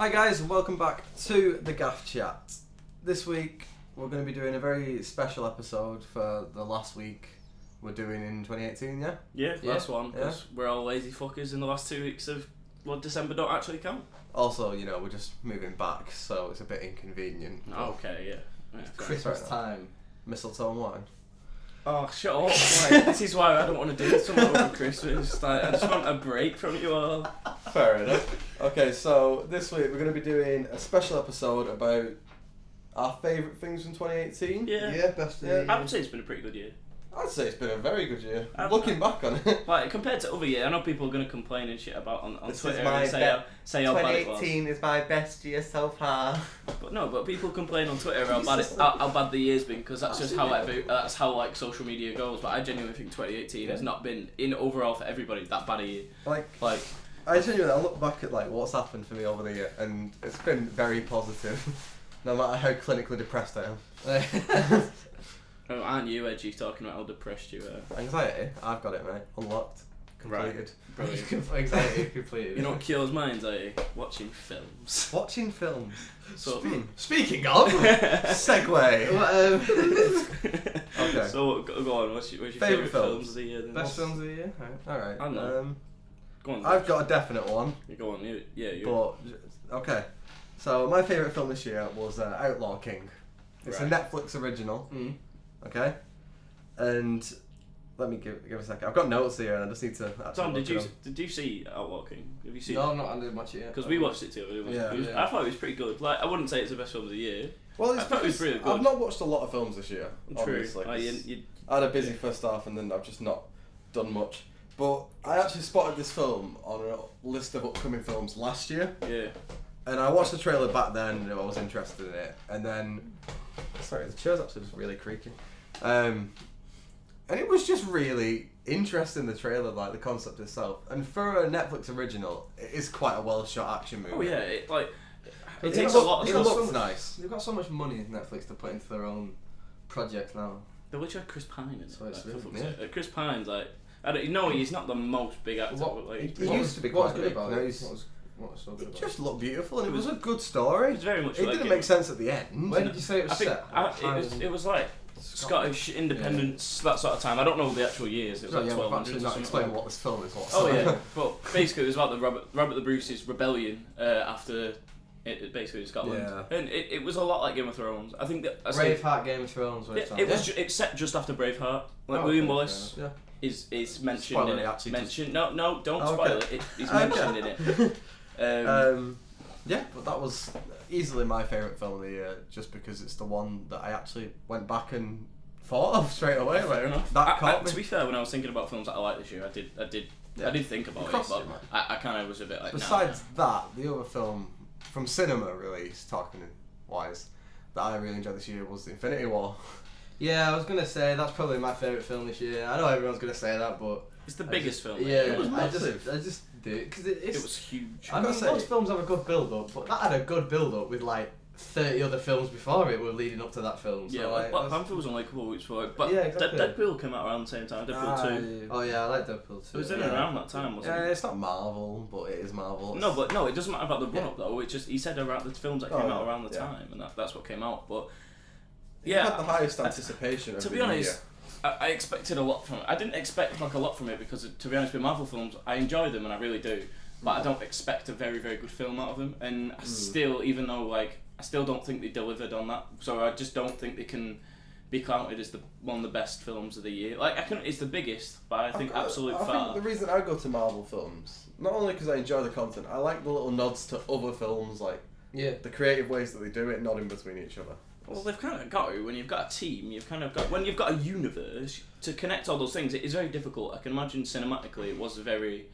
Hi guys, and welcome back to the Gaff Chat. This week we're going to be doing a very special episode for the last week we're doing in 2018, yeah? Yeah, last one, because we're all lazy fuckers and the last 2 weeks of December don't actually count. Also, you know, we're just moving back, so it's a bit inconvenient. Okay, yeah. Christmas time. Mistletoe and wine. Oh, shut up. Like, this is why I don't want to do something over Christmas. Like, I just want a break from you all. Fair enough. Okay, so this week we're going to be doing a special episode about our favourite things from 2018. Yeah. Best of Yeah. the year. I would say it's been a pretty good year. I'd say it's been a very good year. I've- Looking back on it. Like, compared to other years, I know people are going to complain and shit about on This is Twitter my and say how bad it was. 2018 is my best year so far. But people complain on Twitter how bad the year's been, because that's just that's how like social media goes. But I genuinely think 2018 has not been in overall for everybody that bad a year. Like, Like, I look back at like what's happened for me over the year, and it's been very positive, no matter how clinically depressed I am. oh, aren't you, Edgy, talking about how depressed you are? Anxiety, I've got it, mate. Unlocked, completed. Brilliant. Anxiety completed. You know what cures my anxiety? Watching films. Watching films. So, Speaking of, segue. Okay. So go on. What's your Favourite favourite films? films of the year? Then? Best films of the year? All right. I know. Go on. I've got a definite one, You go on. You. but okay. So my favourite film this year was Outlaw King. It's a Right. Netflix original. Mm. Okay. And let me give a second. I've got notes here, and I just need to. actually Tom, look did at them. you see Outlaw King? Have you seen No, it? I'm not. I didn't watch it yet. Because we watched it together. Yeah. I thought it was pretty good. Like, I wouldn't say it's the best film of the year. Well, it's I thought it was because really good. I've not watched a lot of films this year. True. Obviously. Like, I had a busy first half, and then I've just not done much. But I actually spotted this film on a list of upcoming films last year, yeah. and I watched the trailer back then, and I was interested in it. And then, sorry, the chair's actually just really creaky. And it was just really interesting, the trailer, like the concept itself. And for a Netflix original, it is quite a well shot action movie. Oh yeah. It It takes look- a lot of it stuff. looks nice. They've got so much money in Netflix to put into their own projects now. They literally had Chris Pine in it. So it's like, for really- fuck's sake. Chris Pine's like, I don't know, he's not the most big actor, but like, He What used to be what was quite good big. about Now it? he's- What was so good It about just it? looked beautiful, and it was a good story. it's very much It like didn't make sense at the end. When did you say it was I think set? it was like Scottish independence, that sort of time. I don't know the actual years. It was So, like yeah, we've 1200s actually or not something. explained what this film is. Oh yeah, but basically it was about the Robert the Bruce's rebellion after it basically in Scotland, Yeah. and it was a lot like Game of Thrones. I think that I say- Braveheart, Game of Thrones. it's set just after Braveheart. Like Oh, William okay, Wallace yeah. is mentioned Spoiler, in he it. actually No, don't Oh, spoil okay. it. He's mentioned in it. Yeah, but that was easily my favourite film of the year, just because it's the one that I actually went back and thought of straight away. Fair enough. That caught me. To be fair, when I was thinking about films that I liked this year, I did think about it, Crossed but it, man. I kind of was a bit like. Besides that, the other film from cinema release, talking wise, that I really enjoyed this year was Infinity War. Yeah, I was gonna say that's probably my favourite film this year. I know everyone's gonna say that, but it's the biggest film. yeah, It was I massive. just do it because It was huge. I mean, gotta say- most films have a good build up, but that had a good build up with like 30 other films before it were leading up to that film. So Yeah, like, Black that's- Panther was only a couple of weeks before it, but Yeah, exactly. Deadpool came out around the same time. Deadpool 2. Oh yeah, I like Deadpool too. It was in Yeah. and around that time, wasn't Yeah, it? it's not Marvel, but it is Marvel. No, it doesn't matter about the run up though. It's just he said around the films that came Oh, out around the yeah. time, and that's what came out. But It had the yeah, highest anticipation. to of be the honest, year. I expected a lot from it. I didn't expect like a lot from it because, to be honest, with Marvel films, I enjoy them and I really do, but I don't expect a very very good film out of them. And I still, even though like I still don't think they delivered on that, so I just don't think they can be counted as one of the best films of the year. Like it's the biggest, but I think absolute I far. think the reason I go to Marvel films, not only because I enjoy the content, I like the little nods to other films, like Yeah. the creative ways that they do it, nodding between each other. Well, they've kind of got to. When you've got a team, you've kind of got. When you've got a universe to connect all those things, it is very difficult. I can imagine cinematically it was very,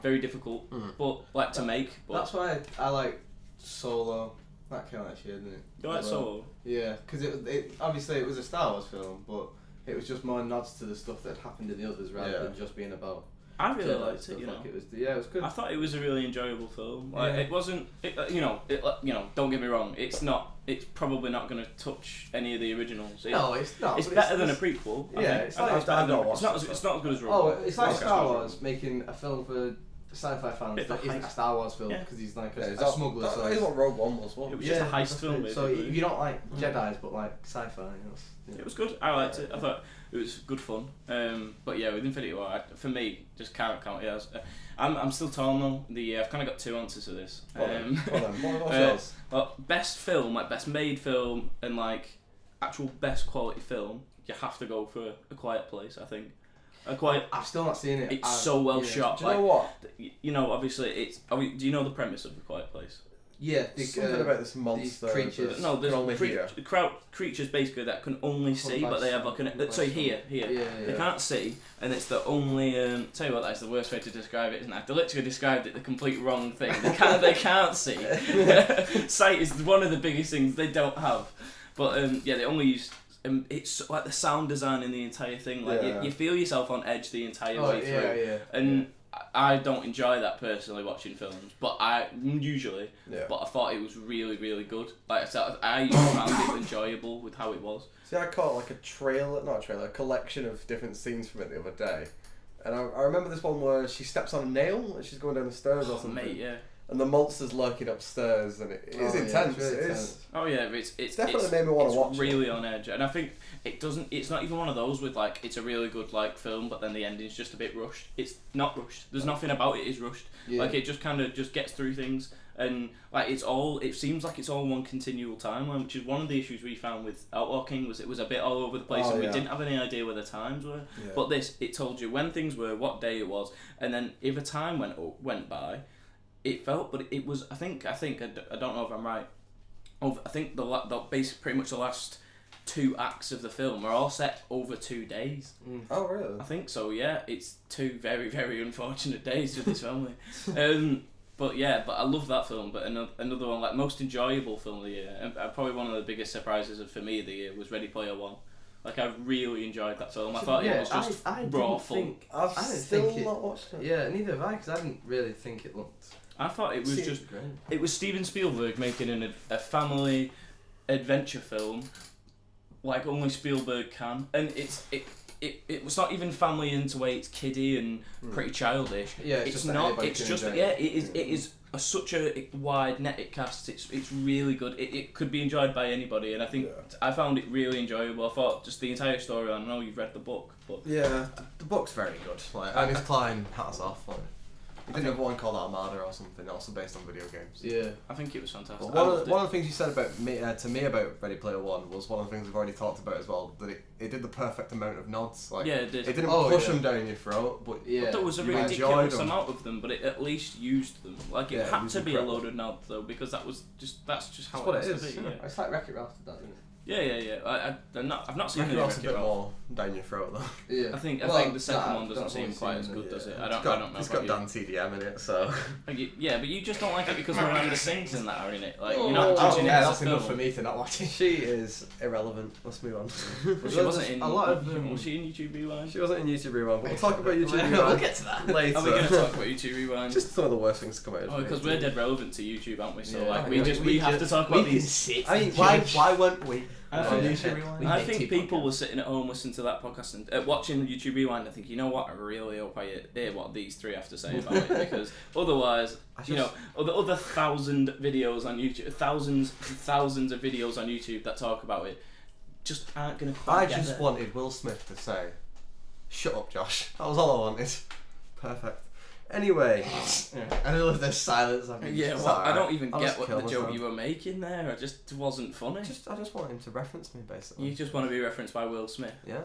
very difficult, but like to make. But That's why I like Solo. That came out this year, didn't it? you like Solo? Yeah, because it obviously it was a Star Wars film, but it was just more nods to the stuff that happened in the others rather Yeah. than just being about. I really Jedi liked stuff. it. You know, Like it was it was good. I thought it was a really enjoyable film. Like Yeah. it wasn't. Don't get me wrong. It's not. It's probably not going to touch any of the originals. No, it's not. It's but better than a prequel. I Yeah, think. it's I think like- it's better I've than. not It's not. watched it, It's not as good as Oh, Rogue. it's like Okay. Star Wars making a film for sci-fi fans Bit that of a isn't a heist. Star Wars film Yeah. because he's like Yeah, a smuggler. That is what Rogue One was. It What? was just a heist that's film, it. So basically. if you don't like Jedi's but like sci-fi, It was good. I liked it. I thought it was good fun. But yeah, with Infinity War, for me, just can't count it as. I'm still torn though. I've kind of got two answers to this. What's yours? Well, best film, like best made film, and like actual best quality film, you have to go for A Quiet Place. I think. I've still not seen it. It's so well shot. Do you know what? You know, obviously, it's. Do you know the premise of A Quiet Place? Yeah, Something about this monster. creatures. No, there's only hear. creatures basically that can only see, but they have like an. Sorry, here. Yeah. They can't see, and it's the only. Tell you what, that's the worst way to describe it, isn't it? They literally described it the complete wrong thing. They can't see. Sight is one of the biggest things they don't have, but yeah, they only use. It's like the sound design in the entire thing. Like you feel yourself on edge the entire way through. Yeah. And I don't enjoy that personally watching films, but I usually. Yeah. But I thought it was really, really good. Like I said, I found it enjoyable with how it was. See, I caught like a collection of different scenes from it the other day. And I remember this one where she steps on a nail and she's going down the stairs or something. Mate, yeah. And the monster's lurking upstairs and it is intense. Really It is. intense. Oh yeah, but it's Definitely made me wanna watch It's really on edge, and I think it doesn't. It's not even one of those with like it's a really good like film, but then the ending's just a bit rushed. It's not rushed. There's nothing about it is rushed. Yeah. Like it just kind of just gets through things, and like it's all. It seems like it's all one continual timeline, which is one of the issues we found with Outlaw King was it was a bit all over the place, and we didn't have any idea where the times were. Yeah. But this, it told you when things were, what day it was, and then if a time went by. It felt, but it was. I think. I don't know if I'm right. I think the basically pretty much the last 2 acts of the film are all set over 2 days. Oh really? I think so. Yeah, it's 2 very very unfortunate days with this family. But I love that film. But another one like most enjoyable film of the year, and probably one of the biggest surprises for me of the year was Ready Player One. Like I really enjoyed that film. I thought it was just raw fun. I've I didn't still think not watched it. Yeah, neither have I, because I didn't really think it looked. I thought it was just. great. It was Steven Spielberg making a family adventure film, like only Spielberg can, and it was not even family in the way it's kiddie and pretty childish. Yeah, it's just that not. anybody It's can just enjoy yeah. it. It is such a wide net it casts. It's really good. It could be enjoyed by anybody, and I think I found it really enjoyable. I thought just the entire story. I know you've read the book, but Yeah, the book's very good. Like Ernest Cline, hats off. Like, he did have one called Armada or something, also based on video games. Yeah. I think it was fantastic. But one of the things you said about me to me about Ready Player One was one of the things we've already talked about as well. That it did the perfect amount of nods. Like, Yeah, it did. It didn't Oh, push yeah. them down your throat, but Yeah. There was a You enjoyed ridiculous them. amount of them, but it at least used them. Like it Yeah, it had was to be incredible. a load of nods though, because that's just how That's what it it has is. to be. Yeah. It's like Wreck-It Ralph did that, didn't it? Yeah. I've not seen Wreck-It any Ralph's a Wreck-It bit Ralph. more down your throat though. Yeah. I think Well, the second no, one doesn't I've seem only quite seen as it, good, yeah. does it? I It's don't know. It's about got you. Dan TDM in it, so. Yeah, but you just don't like it because Miranda Sings and that are in it. Like Oh, you're not oh, judging yeah, it that's as a enough film. for me to not watch it. She is irrelevant. Let's move on. But she wasn't in. A lot of Was she in YouTube Rewind? She wasn't in YouTube Rewind, but we'll talk about YouTube We'll Rewind get to that. later. Are we going to talk about YouTube Rewind? Just some of the worst things to come out of Oh, because YouTube. we're dead relevant to YouTube, aren't we? So Yeah. like Yeah, we have to talk about these. sit. I mean, why weren't we? I on think- YouTube Rewind? We I hate think tea people podcasts. were sitting at home listening to that podcast and watching YouTube Rewind. I think, you know what? I really hope I hear what these 3 have to say about it, because otherwise, you know, other 1,000 videos on YouTube, thousands of videos on YouTube that talk about it, just aren't gonna quite I get just there. wanted Will Smith to say, "Shut up, Josh." That was all I wanted. Perfect. Anyway, I love this silence. Yeah, well, Sorry, I don't even I'll get just what kill the joke myself. you were making there. It just wasn't funny. I just want him to reference me, basically. You just want to be referenced by Will Smith. Yeah.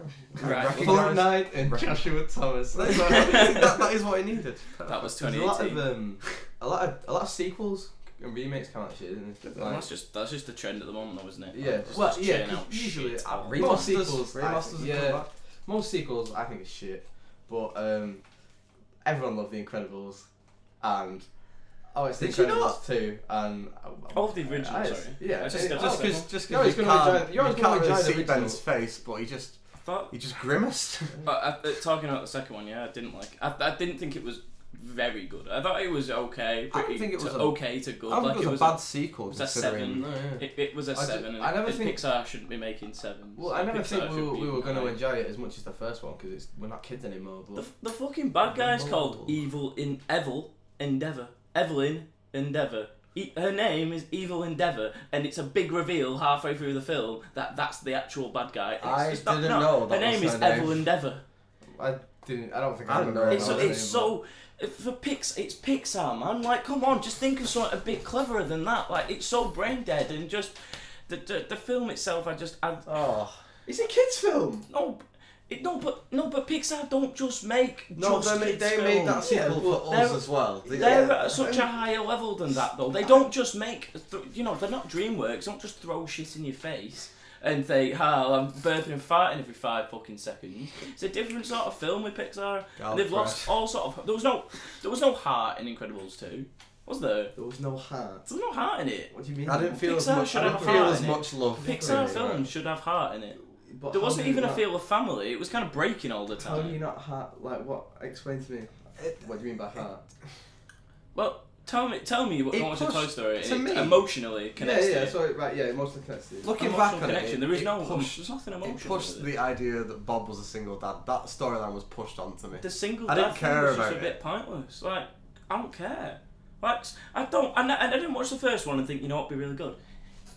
Right. Recognise- Fortnite and Rec- Joshua Thomas. that is what he needed. That was There's a lot 2018. of a lot of sequels and remakes come out shit, isn't it? Well, that's just the trend at the moment, though, isn't it? Yeah, Like, just well, churn yeah. 'cause out usually, shit. most sequels, Remasters have yeah, come back. most sequels I think is shit, but everyone loved The Incredibles, and it's The Did you Incredibles not? 2, and Oh, the original, I- sorry. yeah, I just it- just because- Just You're always because gonna enjoy- you're always you gonna can't really enjoy the see Ben's original. face, but he just thought, grimaced. talking about the second one, yeah, I didn't like. I didn't think it was very good. I thought it was okay. I don't think it was okay to good. I don't like think it was a bad sequel. it was a considering- 7. No, yeah. It was a I 7, I never and think- Pixar shouldn't be making 7s. Well, I never Pixar think should we be were going to high. enjoy it as much as the first one because we're not kids anymore. But The fucking bad guy's called Oh. Evil Endeavour. Evelyn Endeavour. Her name is Evil Endeavour, and it's a big reveal halfway through the film that that's the actual bad guy. I didn't know that her name was is her name. Evelyn Endeavour. I don't think I I don't remember. know. It's so it's Pixar, man. Like, come on, just think of something a bit cleverer than that. Like, it's so brain dead, and just the film itself. It's a kids' film. But Pixar don't just make No, just they kids made that films. sequel for us as well. They're at such a higher level than that, though. They don't just make, they're not DreamWorks. They don't just throw shit in your face and think, I'm burping and farting every 5 fucking seconds. It's a different sort of film with Pixar. They've lost all sort of. There was no heart in Incredibles 2, was there? There was no heart. There was no heart in it. What do you mean? I didn't feel as Pixar much. should I have didn't feel heart as in much love. Pixar for it. films should have heart in it. But There how wasn't do you even a not- feel of family. It was kind of breaking all the How do time. you not heart? Like what? Explain to me. What do you mean by heart? Well, tell me what It you watch a Toy pushed- Story. to me- emotionally connects Yeah, to it. sorry, right, yeah, emotionally connected. Looking Emotional back on connection. it, There is it no. pushed- There's nothing It emotional. pushed with the idea that Bob was a single dad. That storyline was pushed onto me. The single I dad didn't thing care was just about a it. bit pointless. Like, I don't care. Like, I don't. And I didn't watch the first one and think, you know what, would be really good.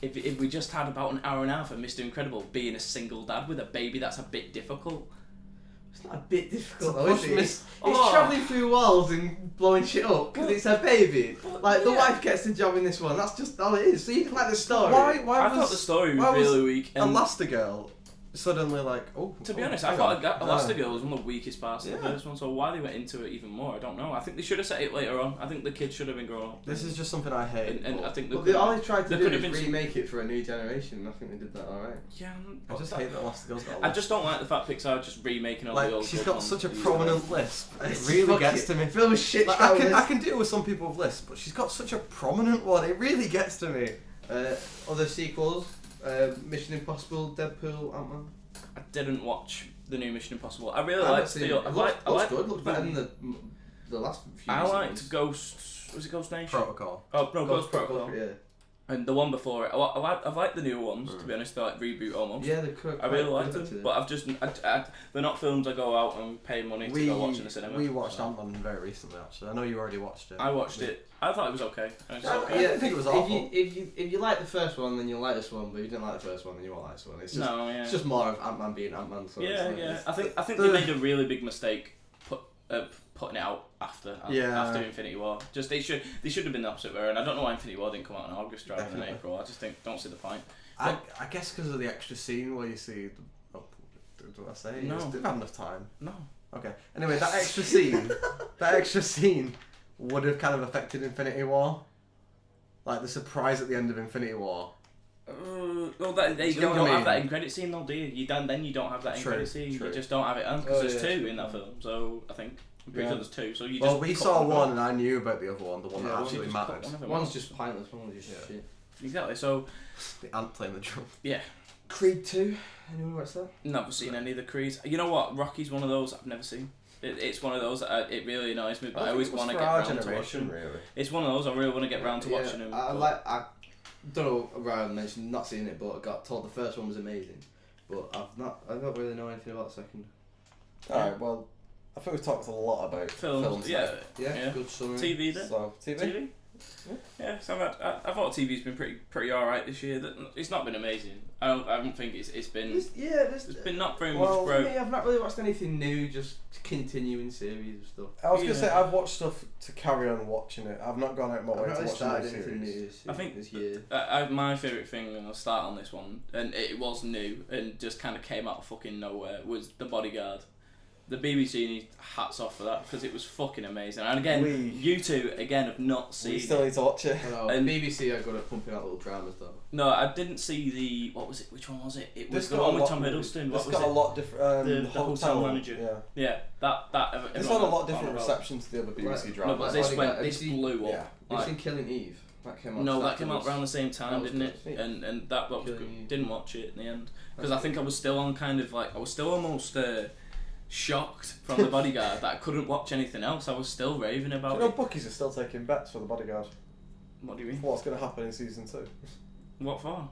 If we just had about an hour and a half of Mr. Incredible being a single dad with a baby, that's a bit difficult. It's not a bit difficult, To though, is push it? Miss- It's travelling through walls and blowing shit up because it's a baby. Like, the yeah. wife gets the job in this one, that's just all it is. So you didn't like the story. Why I was thought the story why was really weak. And Elastigirl suddenly like, to be honest, hang I thought on. Elastigirl was one of the weakest parts of the Yeah. first one, so why they went into it even more, I don't know. I think they should have set it later on. I think the kids should have been grown up. This is just something I hate. And I think But all they tried to there do could have is been some- remake it for a new generation, and I think they did that alright. Yeah, I just hate that Elastigirl's got a I lisp. just don't like the fact Pixar are just remaking all Like, the old she's stuff got on such a these prominent lisp. It It's really fucking- gets to me. Film of shit. Like, I can deal with some people with lisp, but she's got such a prominent one. It really gets to me. Other sequels, Mission Impossible, Deadpool, Ant-Man. I didn't watch the new Mission Impossible. I really I haven't liked seen the. it. I It liked. looks good. Looks better than the last few. I recent liked ones. Ghost. Was it Ghost Nation? Protocol. Oh no, Ghost Protocol. Yeah. And the one before it. I've liked the newer ones. To be honest, they're like reboot almost. Yeah, they're correct. I really liked them, but I've just they're not films I go out and pay money to go watch in the cinema. We watched Ant-Man very recently, actually. I know you already watched it. I watched it. I thought it was okay. I didn't think it was awful. If you like the first one, then you'll like this one. But if you didn't like the first one, then you won't like this one. It's just it's just more of Ant-Man being Ant-Man. So yeah. I think they made a really big mistake putting it out after Infinity War. Just they should have been the opposite way. And I don't know why Infinity War didn't come out in August rather than April. I just don't see the point. I guess because of the extra scene where you see. Do I say? No. They've had enough time. No. Okay. Anyway, that extra scene would have kind of affected Infinity War. Like the surprise at the end of Infinity War. Well, you You know what don't I have mean? that in credit scene though, do you? You don't have that in True, credit scene. true. You just don't have it on because there's two true. in that film. So I think I'm pretty sure there's two. So you Well, just we cut saw them out. one and I knew about the other one, the one Yeah, that one actually just cut matters. one of them One's out. just pointless. One was just shit. Exactly. So The ant playing the drum. yeah, Creed 2. Anyone watch that? never seen any of the Creeds. You know what? Rocky's one of those I've never seen. It's one of those that it really annoys me, but I always want to get round to watching. Really. It's one of those I really want to get round to watching them. I don't know where I mentioned not seeing it, but I got told the first one was amazing. But I don't really know anything about the second. Alright, well, I think we've talked a lot about films. Yeah. Yeah, good summary. TV then. So, TV? TV? Yeah, so I thought TV's been pretty alright this year. It's not been amazing. I don't think it's been. There's been not very much for growth. me, I've not really watched anything new. Just continuing series and stuff. I was going to Yeah. say, I've watched stuff to carry on watching it. I've not gone out of my I've way not to really watch started new anything series. new I think this year. My favourite thing, and I'll start on this one, and it was new and just kind of came out of fucking nowhere, was The Bodyguard. The BBC need hats off for that because it was fucking amazing. And again, you two again have not seen. We still need to watch it. And BBC are good at pumping out little dramas though. No, I didn't see the. What was it? Which one was it? It was This the got one a with lot- Tom Hiddleston. What It's was got it? a lot different. The hotel manager. Yeah. Yeah, that. It's had a lot different reception to the other BBC Right. drama. No, but Like this Bodyguard, this have you blew up. Yeah. You've Like, seen Killing Eve? That came out. no, that came out around the same that time, was didn't it? good. And that was Killing good. Eve. Didn't watch it in the end because That's I think I was still on kind of like I was still almost shocked from The Bodyguard that I couldn't watch anything else. I was still raving Do about you know it. bookies are still taking bets for The Bodyguard? What do you mean? What's going to happen in season 2? What for?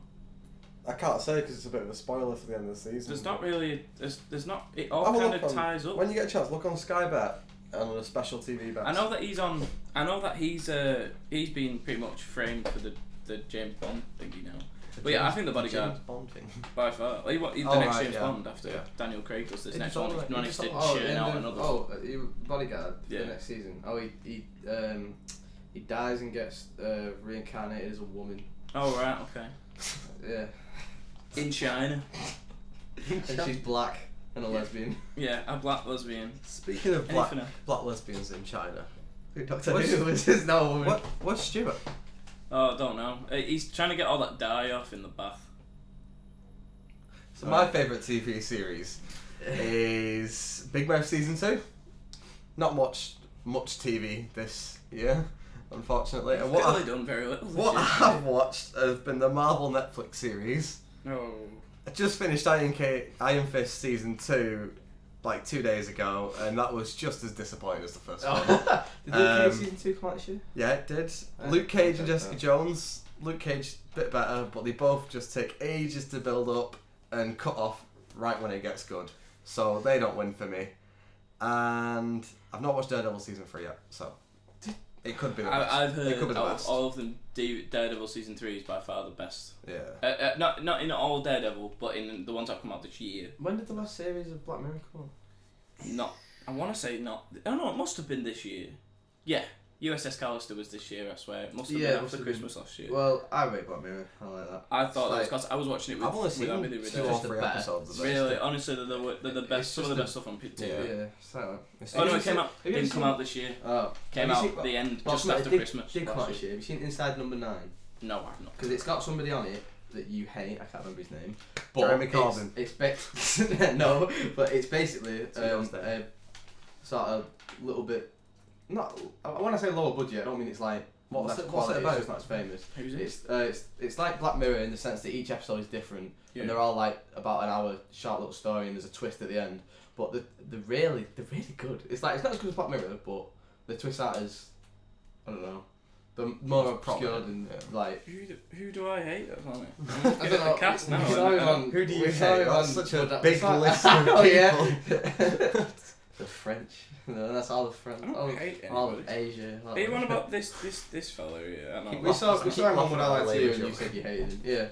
I can't say because it's a bit of a spoiler for the end of the season. There's not really. There's not. It all Have a kind look of on- ties up. When you get a chance, look on Sky Bet on a special TV box. I know that he's on. I know that he's been pretty much framed for the James Bond thingy now. But yeah, I think the Bodyguard James Bond thing. by far. He's the Oh, next right, James yeah. Bond after Yeah. Daniel Craig does this He next just one. all- He's he managed just to all- churn out another. Bodyguard for Yeah. the next season. Oh, he dies and gets reincarnated as a woman. Oh right, okay. Yeah. In China. And she's black and a lesbian. Yeah, a black lesbian. Speaking of Anything else? black lesbians in China, Doctor Who was just now a woman. what's Stuart? Oh, I don't know. He's trying to get all that dye off in the bath. So my favourite TV series is Big Mouth season 2. Not much TV this year, unfortunately. And I've really done very little. what I have watched have been the Marvel Netflix series. No. I just finished Iron Fist season 2 like 2 days ago, and that was just as disappointing as the first one. Did Luke Cage season 2 come out this year? Yeah, it did. Luke Cage and Jessica Jones. Luke Cage a bit better, but they both just take ages to build up and cut off right when it gets good. So they don't win for me. And I've not watched Daredevil season 3 yet, so it could be the best. I've heard it could be the out of best. all of them, Daredevil season 3 is by far the best. Yeah. Not in all Daredevil, but in the ones that have come out this year. When did the last series of Black Mirror come on? Not. I want to say not. Oh no, it must have been this year. Yeah, USS Callister was this year. I swear, it must have been after Christmas last year. Well, I rate Black Mirror. I like that. I thought that was like- because I was watching it with. I've only seen with Abby the 2 other or day. 3 better. episodes of it. Really, honestly, they're the best. It's Some of just the best stuff on TV. Yeah, it's like that. It's- Oh no, it Have you came out. have you Didn't come seen- out this year. Oh. Came Have you out seen- the end well, just it after did- Christmas. Did come last out this year. year. Have you seen Inside Number 9? No, I've not. Because it's got somebody on it that you hate. I can't remember his name. Jeremy But Corbyn. It's no, but it's basically yours a sort of little bit. Not when I say lower budget, I don't mean it's like What's less it quality, about? It's just not as famous. Who's it? It's like Black Mirror in the sense that each episode is different, Yeah. and they're all like about an hour short little story, and there's a twist at the end. But they're really good. It's like it's not as good as Black Mirror, but the twists aren't as I don't know. They're more obscure than like. Who do I hate? That's on it. I don't know. The cast now. We saw him on- Who do you we saw hate? him That's on- such a we big saw- list of Oh, yeah. people. The French. No, that's all the French. I don't hate all of anybody. Asia. Are you on about this fellow here? I know. We saw him on What I Like to You, and you Joke. said you hated him. Yeah.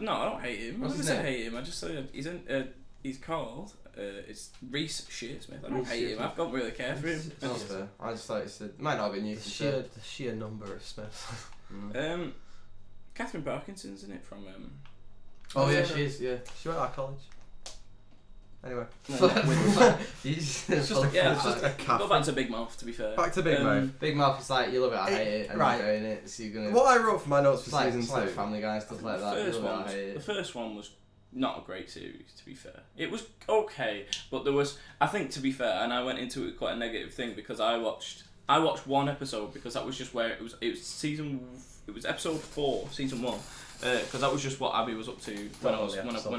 No, I don't hate him. What's I his didn't say name? hate him. I just said he's called. It's Reese Shearsmith. I don't Reese hate him. Shearsmith. I don't really care for him. That's fair. I just thought it said might not have been you. The sheer number of Smiths. Catherine Parkinson's in it from. Oh yeah, she is. Yeah. She went to our college. Anyway. It's It's just a Go cat. back to Big Mouth. To be fair. Back to Big Mouth. Big Mouth is like you love it, I hate it, and Right. you're in it, so you're gonna. What I wrote for my notes It's for like, season it's like 2. Family Guy and stuff like that. You love it, I hate The it. first one was not a great series, to be fair. It was okay, but there was, I think, to be fair, and I went into it with quite a negative thing because I watched one episode because that was just where it was episode 4, season 1, because that was just what Abby was up to when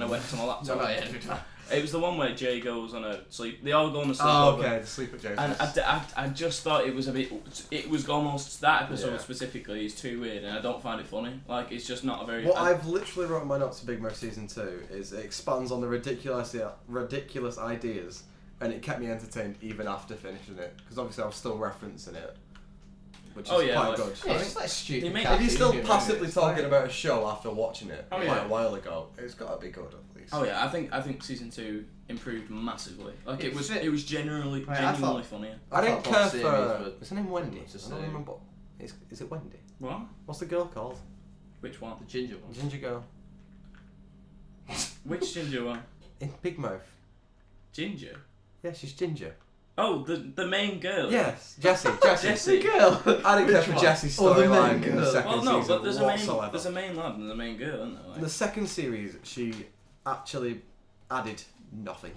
I went to my laptop. Oh, yeah. It was the one where Jay goes on a sleep. They all go on a sleep. Oh, okay. The Sleep at Joseph's. And I just thought it was a bit. It was almost that episode Yeah. specifically is too weird, and I don't find it funny. Like it's just not a very. What I've literally wrote in my notes for Big Mouth season 2 is it expands on the ridiculous ideas, and it kept me entertained even after finishing it because obviously I was still referencing it, which is quite good. Yeah, it's just like stupid. They make- cat If you're still humor, passively it's talking like- about a show after watching it Oh, quite yeah. a while ago, it's got to be good at least. Oh yeah, I think season 2 improved massively. Like It fit- it was genuinely Right, I genuinely thought- funnier. I didn't thought care both series for. were Is her name Wendy? much the I don't same. remember. Is it Wendy? What? What's the girl called? Which one? The ginger one. Ginger girl. Which ginger one? In Big Mouth. Ginger. Yeah, she's ginger. Oh, the main girl. Yes, Jessie. Jessie. Girl. I didn't care Which for one? Jesse's Oh, the storyline main in the girl. second Well, no, season but there's whatsoever. a main lad and there's a main girl, isn't there? In Like, the second series, she actually added nothing.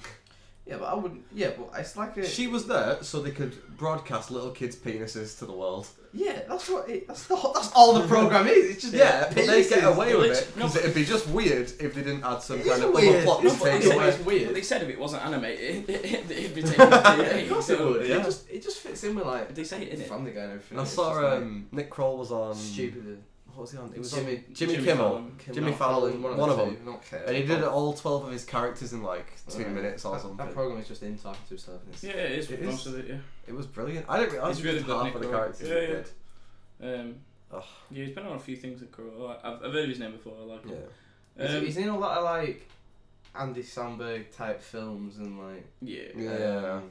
Yeah, but I wouldn't. Yeah, but it's like a. She was there so they could broadcast little kids' penises to the world. Yeah, that's what. That's all the program is. It's just Yeah, but they get away with Well, it because it'd be just weird if they didn't add some It kind is of weird. other plot No, to but take it's away. always weird. But they said if it wasn't animated, it'd be taken to TV. Of course it So, would. yeah. It just fits in with like They say it in it. Family Guy and everything. I It's saw just, like, Nick Kroll was on stupid. what was he on? It was Jimmy- on Jimmy Kimmel. Jimmy Fallon, one of them. Not care. And he did all 12 of his characters in like 2 Right. minutes or That something. program is just him talking to himself. And Yeah, it is. It Most is. of it, yeah. It was brilliant. I didn't realize He's really did good, half Nick of the Kroll. characters Yeah, he yeah. did. Ugh. Yeah, he's been on a few things that grow. I've heard of his name before. I like him. Yeah. He's in a lot of like Andy Samberg type films and like Yeah.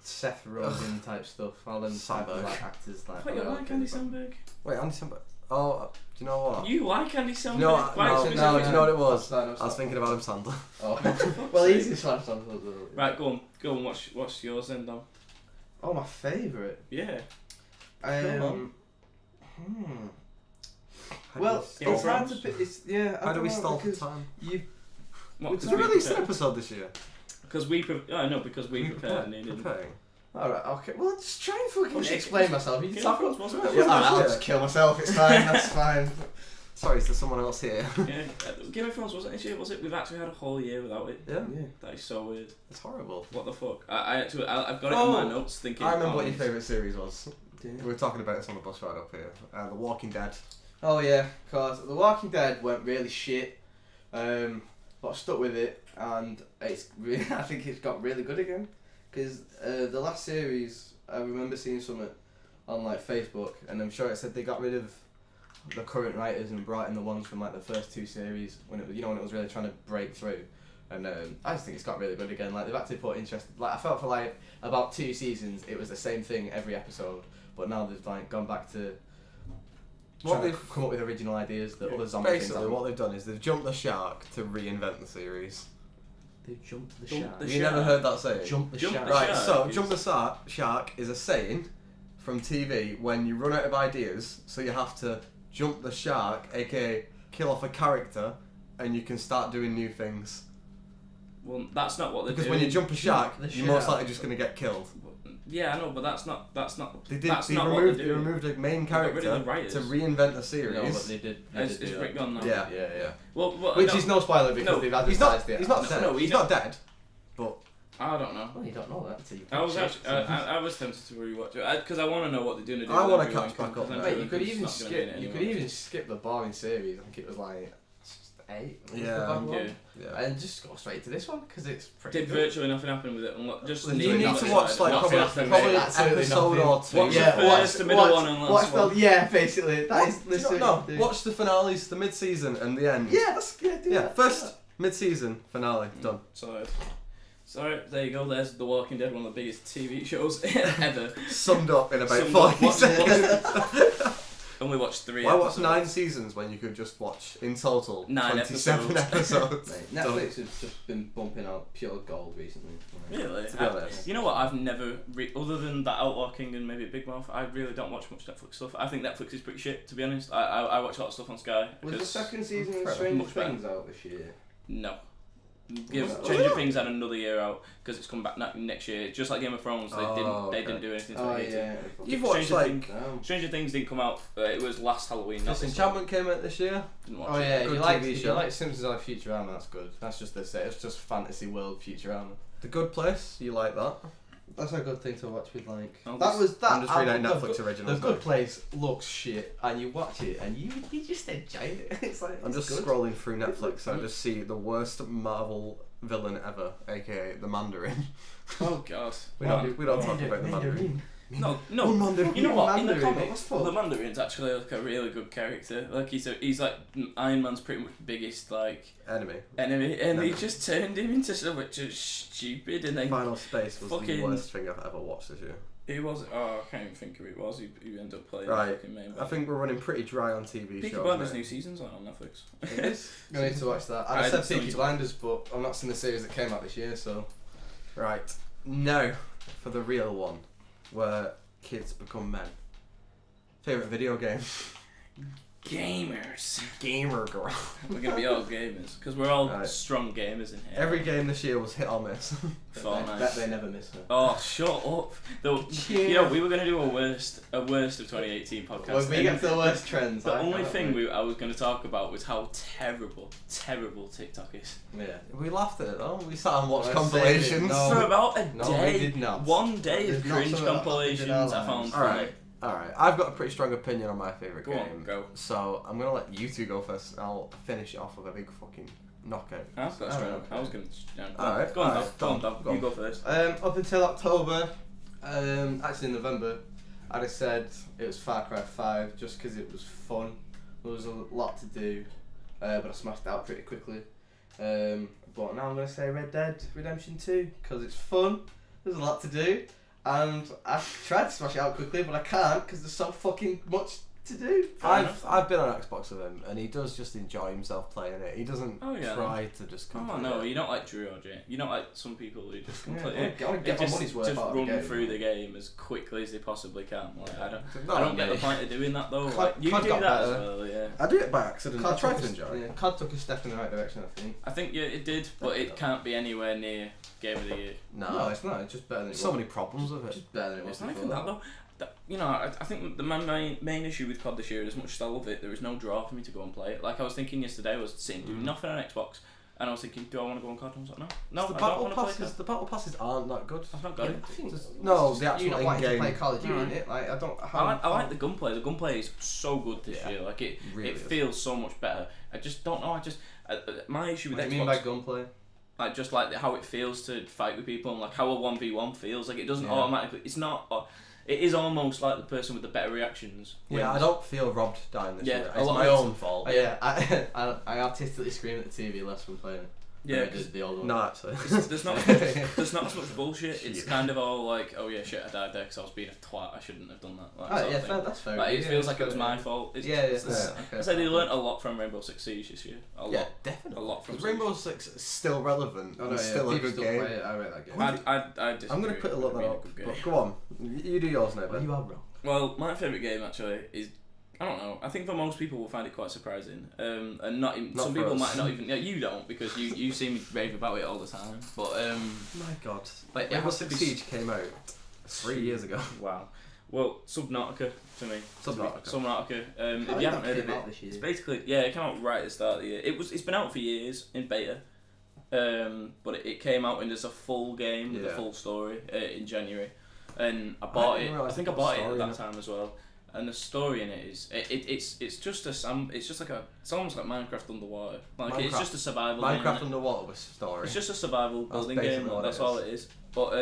Seth Rogen type stuff. All them type of Samberg. like actors like. Wait, you like Andy Samberg? Wait, Andy Samberg. Oh, do you know what? You like Andy Samberg? No, Quite no, specifically. do you know what it was? No, I was thinking of Adam Sandler. Oh, well, he's his last one. Right, go on. What's yours then, Dom? Oh, my favourite. Yeah. Hmm. How Well, do we Game of it's hard to Thrones? pick. It's yeah. I How do don't we know, stall for because time? You What? Did we release an episode this year? Because we prepared and he didn't. Preparing. all right? Okay. Well, just try and fucking Well, explain myself. You can Game talk of Thrones about. wasn't Yeah, it? I'll just kill myself. It's fine. That's fine. Sorry, is there someone else here? Yeah, Game of Thrones wasn't this year, was it? We've actually had a whole year without it. Yeah. Yeah. That is so weird. It's horrible. What the fuck? I've got it in my notes thinking. I remember what oh, your favourite series was. We were talking about this on the bus ride up here. The Walking Dead. Oh yeah, cause The Walking Dead went really shit. But I stuck with it, and it's really, I think it's got really good again. Cause the last series, I remember seeing something on like Facebook, and I'm sure it said they got rid of the current writers and brought in the ones from like the first two series when it was, when it was really trying to break through. And I just think it's got really good again. Like they've actually put interest. Like I felt for like about 2 seasons, it was the same thing every episode, but now they've like gone back to trying to come up with original ideas that other zombie things Basically, haven't. what they've done is they've jumped the shark to reinvent the series. They've jumped the Jumped shark. the Have you never heard that saying? Jump the Jump shark. the Right, shark so is- jump the shark is a saying from TV when you run out of ideas, so you have to jump the shark, aka kill off a character, and you can start doing new things. Well, that's not what they're Because doing. when you jump a shark, the you're most shark. likely just going to get killed. Yeah, I know, but that's not. They did. That's They not removed. what They they're doing. removed a main got rid of character the writers. to reinvent the series. No, but they did. It's Rick gone now. Yeah. Yeah. Well, Which no, is no spoiler because No, they've He's not. advertised it. He's not No, dead. no, he's not dead. But I don't know. Well, you don't know that until you. I was watch actually, it. I was tempted to rewatch it because I want to know what they're doing. I wanna catch back up. Mate, you could even skip. You could even skip the boring series. I think it was like 8. Yeah. Yeah. And just go straight to this one because it's pretty Did good. virtually nothing happen with it? Just you Literally need nothing. to watch like Nothing probably, happened, probably mate. an Absolutely episode nothing. or two. Watch the first, the middle one, and last one. Yeah, basically. That is literally. No, watch the finales, the mid-season, and the end. Yeah, that's good. Yeah, first mid-season finale done. Sorry, there you go. There's The Walking Dead, one of the biggest TV shows ever. Summed up in about Summed up. 40 seconds. Only watched 3 Why watch episodes. 9 seasons when you could just watch in total 9 27 episodes? Mate, Netflix has just been bumping out pure gold recently. Really? To be honest. You know what? I've never, other than that Outlaw King and maybe Big Mouth, I really don't watch much Netflix stuff. I think Netflix is pretty shit, to be honest. I watch a lot of stuff on Sky. Was the 'cause- second season of Much Stranger better. Things out this year? No. Was Stranger it? Things had another year out because it's come back next year. Just like Game of Thrones, they didn't do anything. Oh 2018. yeah. You've watched Stranger like... Damn. Stranger Things didn't come out. It was last Halloween. Not this one. Disenchantment came out this year. Didn't watch Oh it. yeah, if Good you like TV if show. you like Simpsons or Futurama, that's good. That's just the say. It's just fantasy world Futurama. The Good Place, you like that? That's a good thing to watch with like. I'm That was that. I'm just reading out the Netflix Good- originals. The Good Place looks shit, and you watch it, and you just enjoy it. It's like I'm it's just good. scrolling through Netflix and I just see the worst Marvel villain ever, aka the Mandarin. Oh god. We don't talk about the Mandarin. No. One Mandarin. You know what? In the Mandarin, comics, what's full? the Mandarin's actually like a really good character. Like he's like Iron Man's pretty much biggest like Enemy. enemy, and they No. just turned him into so much stupid, and then Final Space was the fucking- worst thing I've ever watched this year. he was. Oh, I can't even think who he was. He ended up playing Right. the fucking main. I think we're running pretty dry on TV Peaky shows. Blinders mate. new season's on Netflix. It is. I need to watch that. I I said still need Peaky to- Blinders, but I've not seen the series that came out this year, so. Right. Now, for the real one, where kids become men. Favorite video game? Gamers. Gamer girl. We're gonna be all gamers because we're all Right. strong gamers in here. Every game this year was hit or miss. Fortnite. Bet they never miss her. Oh, shut up! You know, we were gonna do a worst of 2018 podcast. When we and get to the worst trends, the I only cannot thing wait. I was gonna talk about was how terrible TikTok is. Yeah. We laughed at it though. We sat and watched Let's compilations. say it. For No. about a No, day, we did not. one day of It's not cringe something that happened in compilations our I found lives. funny. Alright. Alright, I've got a pretty strong opinion on my favourite Go game. on, go. So I'm gonna let you two go first, and I'll finish it off with a big fucking knockout. I've got a strong. I was going to. Alright, Go on, alright, Dom. Go on, Dom. You go first. Up until October, actually in November, I'd have said it was Far Cry 5 just because it was fun. There was a lot to do, but I smashed it out pretty quickly. But now I'm going to say Red Dead Redemption 2 because it's fun, there's a lot to do, and I've tried to smash it out quickly, but I can't because there's so fucking much to do. I've been on Xbox with him, and he does just enjoy himself playing it. He doesn't try to just complete Oh no, it. you don't like Drew or Jay. You don't like some people who just completely I want to get my money's worth just out of run the game. through the game as quickly as they possibly can. Like I Not don't get me. the point of doing that though. COD- Like, you COD do got that as better. well, yeah. I do it by accident. I try to enjoy it. COD took a step in the right direction, I think. I think it did, but it can't be anywhere near Game of the Year. No, it's not. It's just better than it so was. many problems with it. Just better than it was It's not before. even that though. You know, I think my main issue with COD this year, as much as I love it, there is no draw for me to go and play it. Like I was thinking yesterday, I was sitting doing nothing on Xbox, and I was thinking, do I want to go on COD? And I was like, no, the I don't battle want to play passes. COD. The battle passes aren't that good. I've not got it. I think No, it's the just actual you not wanting to in-game. play Call of Duty, Right. innit? Like I don't. I like the gunplay. The gunplay is so good this Yeah, year. Like it really it is. feels so much better. I just don't know. My issue with What do Xbox, you mean by gunplay? like just like how it feels to fight with people and like how a 1v1 feels. Like it doesn't Yeah. automatically. It's not. It is almost like the person with the better reactions. Yeah, I wins. don't feel robbed dying this Yeah, year. a It's lot my of own fault. Oh, yeah, I artistically scream at the TV less when playing it. Yeah, Than I did the old one. No, actually. There's not as much bullshit. It's kind of all like, oh yeah, shit, I died there because I was being a twat. I shouldn't have done that. Like, Oh, sort yeah, of thing. that's fair. Like, it Yeah, feels that's like it was fair, my yeah. fault. It's, Yeah, I said they learnt a lot from Rainbow Six Siege this year. A lot. Yeah, definitely. A lot from Rainbow Six is still relevant. Oh, no, and yeah, still a people good still game. play it. I rate that game. I disagree. I'm gonna quickly look that Being a up. good game. But go on, you do yours now, Well, Ben. you are wrong. Well, my favourite game actually is, I don't know. I think for most people will find it quite surprising, and not some for people us. might not even. Yeah, you don't because you see me rave about it all the time. But My God, like it Rainbow has to Six be. Siege came out 3 years ago. Wow. Well, Subnautica to me. Subnautica. Subnautica. If think you haven't that heard of came it, out this year. it's basically it came out right at the start of the year. It's been out for years in beta, but it came out in as a full game with a Yeah. full story in January, and I bought didn't it. realise I think I there bought was a it at story in that it. time as well. And the story in it is it's just like it's almost like Minecraft underwater. Like it's Minecraft- just a survival game. Minecraft underwater was story. It's just a survival That's building basically game. what it That's is. all it is. But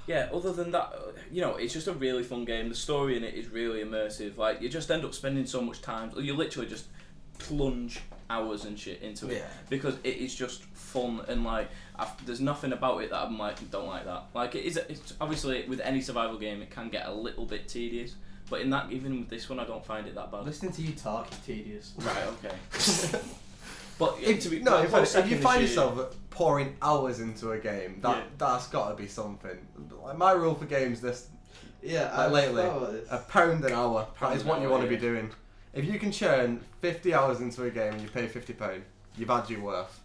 yeah, other than that, it's just a really fun game. The story in it is really immersive. Like you just end up spending so much time. You literally just plunge hours and shit into it Yeah. because it is just fun and like there's nothing about it that I'm like don't like that. Like it's obviously with any survival game it can get a little bit tedious, but in that even with this one I don't find it that bad. Listening to you talk is tedious. Right, okay. But If to be, no, for a if second you this find year- yourself pouring hours into a game, that's got to be something. Like my rule for games, Yeah, like lately, thought about this. £1 an hour. Pound That is an what you hour, want to be yeah. doing. If you can churn 50 hours into a game and you pay £50, you've had your worth.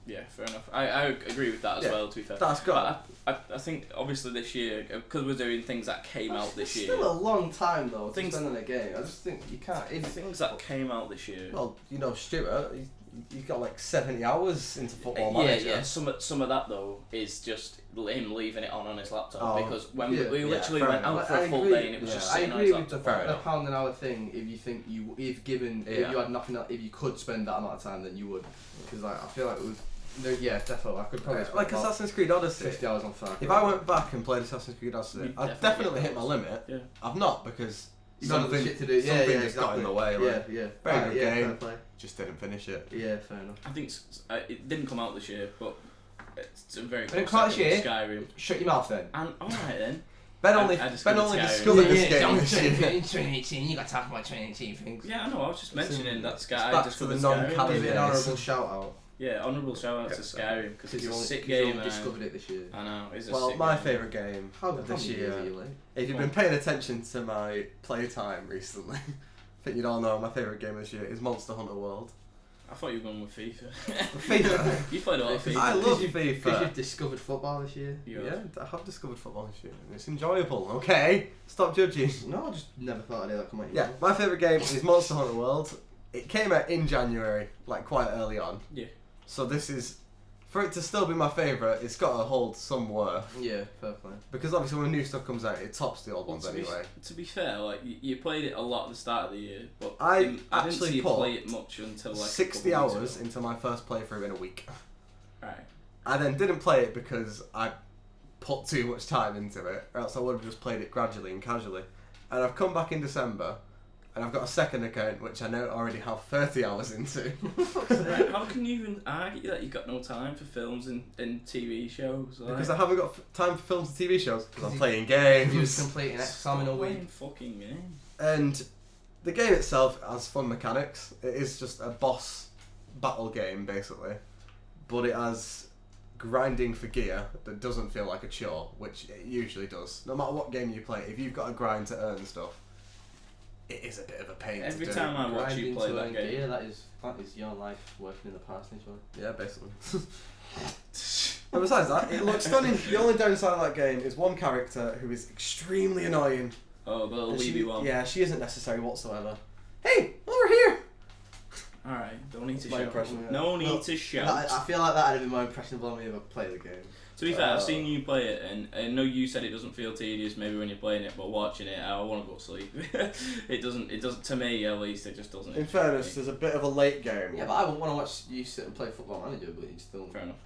Yeah, fair enough. I agree with that as Yeah, well. To be fair, That's got. but I think obviously this year because we're doing things that came out this It's year. still a long time though to Things- spend on a game. I just think you can't. Things that came out this year. Well, Stuart, he's got like 70 hours into Football Yeah, Manager. yeah. Some of that though is just him leaving it on his laptop Oh, because when yeah. we literally fair went enough. out for I a full agree. day and it was Yeah. just I sitting on agree his with the laptop. Fair enough. £1 an hour thing. If you think if Yeah. you had nothing else, if you could spend that amount of time, then you would. Because like I feel like it was. No, yeah, definitely. I could probably spend Like about Assassin's Creed Odyssey. 50 hours on Far Cry. If I went back and played Assassin's Creed Odyssey, You'd I'd definitely definitely get hit my those. limit. Yeah. I've not because you got other something, shit to do. Yeah, something yeah, just got in the way. Yeah, Like, yeah. very Right, good yeah, game. fair play. just didn't finish it. Yeah, fair enough. I think it didn't come out this year, but it's a very Didn't close come out this second year? to Skyrim. Shut your mouth then. And alright then. Ben I only discovered Skyrim. discovered this game this year. 2018, you got to talk about 2018 things. Yeah, I know. I was just mentioning that it's Sky. back Just to for the Skyrim. non-canon Give it an Yes. honourable shout out. Yeah, honourable shout out to Okay, so- Skyrim because it's you a only, sick 'cause you game. only Man. discovered it this year. I know. It's a Well, sick my game. favourite game How of many this years year. are you late? If you've Go been paying attention to my playtime recently, I think you'd all know my favourite game this year is Monster Hunter World. I thought you were going with FIFA. FIFA. You played a lot of FIFA. I love Because FIFA. you've discovered football this year. You Yeah, have. I have discovered football this year, and it's enjoyable. Okay, stop judging. No, I just never thought I'd hear that come out your Yeah, mouth. my favourite game is Monster Hunter World. It came out in January, like quite early on. Yeah. So this is for it to still be my favourite, it's got to hold some worth. Yeah, fair play. Because obviously when new stuff comes out, it tops the old ones anyway. To be fair, like you played it a lot at the start of the year, but I didn't actually see you put play it much until like 60 a couple hours weeks ago. into my first playthrough in a week. Right. I then didn't play it because I put too much time into it, or else I would have just played it gradually and casually. And I've come back in December, and I've got a second account which I now already have 30 hours into. Right, how can you even argue that you've got no time for films and TV shows? Like, Because I haven't got time for films and TV shows, because I'm playing He was games. completing XCOM in a playing week. fucking game. And the game itself has fun mechanics. It is just a boss battle game, basically. But it has grinding for gear that doesn't feel like a chore, which it usually does. No matter what game you play, if you've got to grind to earn stuff, it is a bit of a pain Every to do. time I watch you Grinding play to that earn game. gear, that is your life working in the parsonage, right? Yeah, basically. And besides that, it looks stunning. The only downside of that game is one character who is extremely annoying. Oh, the little And weeby one. Yeah, she isn't necessary whatsoever. Hey, over here! Alright, don't need to My shout. impression, yeah. No need Well, to shout. I feel like that'd be more impressionable on me if I played the game. To be fair, I've seen you play it, and I know you said it doesn't feel tedious maybe when you're playing it, but watching it, I want to go to sleep. It doesn't, to me at least, it just doesn't. In fairness, there's a bit of a late game. Yeah, but I wouldn't want to watch you sit and play Football Manager, but you still. Fair enough.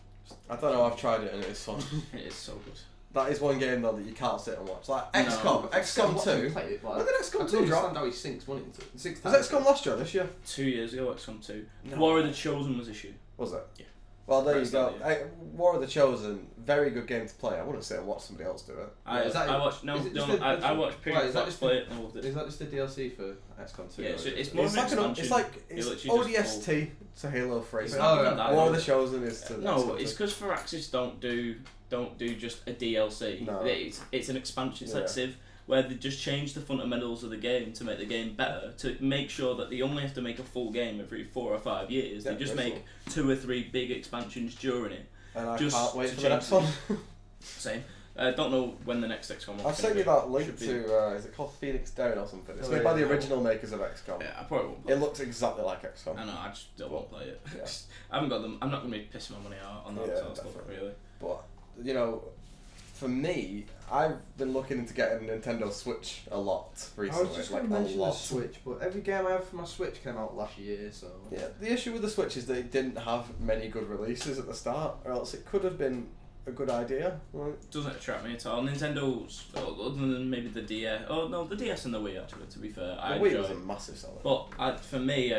I don't know, I've tried it and it is fun. It is so good. That is one game though that you can't sit and watch. Like No. XCOM 2. Play it, When did XCOM 2 I don't drop? understand how he sinks money into it. Six Was times. XCOM last year or this year? 2 years ago, XCOM 2. No. War of the Chosen was issue. Was it? Yeah. Well, there Right, you so, go. yeah. War of the Chosen, very good game to play. I wouldn't sit and watch somebody else do it. Is that- I watched, no, is it no, just I watched Wait, Piggy is that Fox just play it and I loved it. Is that just the DLC for XCOM 2? Yeah, or it's- is it- it's more It's of an like expansion. it's like It it's literally just ODST to Halo 3. It's Oh, not yeah. even that. War of the Chosen is to No, XCOM it's 2. because Firaxis don't do just a DLC. No. It's an expansion. It's Yeah. like Civ, where they just change the fundamentals of the game to make the game better. To make sure that they only have to make a full game every 4 or 5 years. Yeah, they just very make 2 or 3 big expansions during it. And I just can't wait to for the next change one. Same. I don't know when the next XCOM one's I've sent gonna you be. that link Should be- to, is it called Phoenix Down or something? It's Oh, made by the yeah. original makers of XCOM. Yeah, I probably won't play It looks exactly like XCOM. I know, I just don't want to play it. Yeah. I haven't got them. I'm not going to be pissing my money out on that Yeah, sort of stuff, definitely. really. But, you know, for me, I've been looking into getting a Nintendo Switch a lot recently. I was just like going to a mention the lot. Switch, but every game I have for my Switch came out last year, so. Yeah, the issue with the Switch is that it didn't have many good releases at the start, or else it could have been a good idea. Like, Doesn't attract me at all. Nintendo's, other than maybe the DS. Oh no, the DS and the Wii actually. To be fair, I the Wii enjoy. was a massive seller. But for me,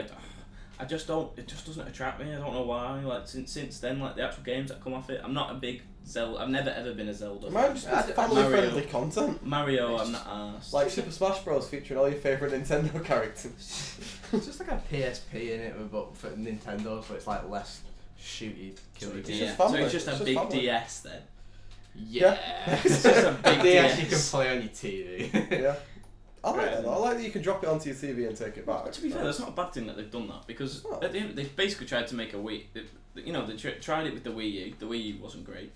I just don't. It just doesn't attract me. I don't know why. Like since then, like the actual games that come off it, I'm not a big Zelda. I've never ever been a Zelda. Mine fan. just I- family-friendly content. Mario, I'm not arsed. Like Super Smash Bros. Featuring all your favourite Nintendo characters. It's just like a PSP in it, but for Nintendo, so it's like less shooty, So killy. it's just just, family. so it's just It's a just big family. DS then. Yeah. It's just a big DS you can DS. play on your TV. Yeah. I like Right. that though. I like that you can drop it onto your TV and take it back. But to be fair, that's not a bad thing that they've done that because It's not. at the end they basically tried to make a Wii. You know, they tried it with the Wii U. The Wii U wasn't great.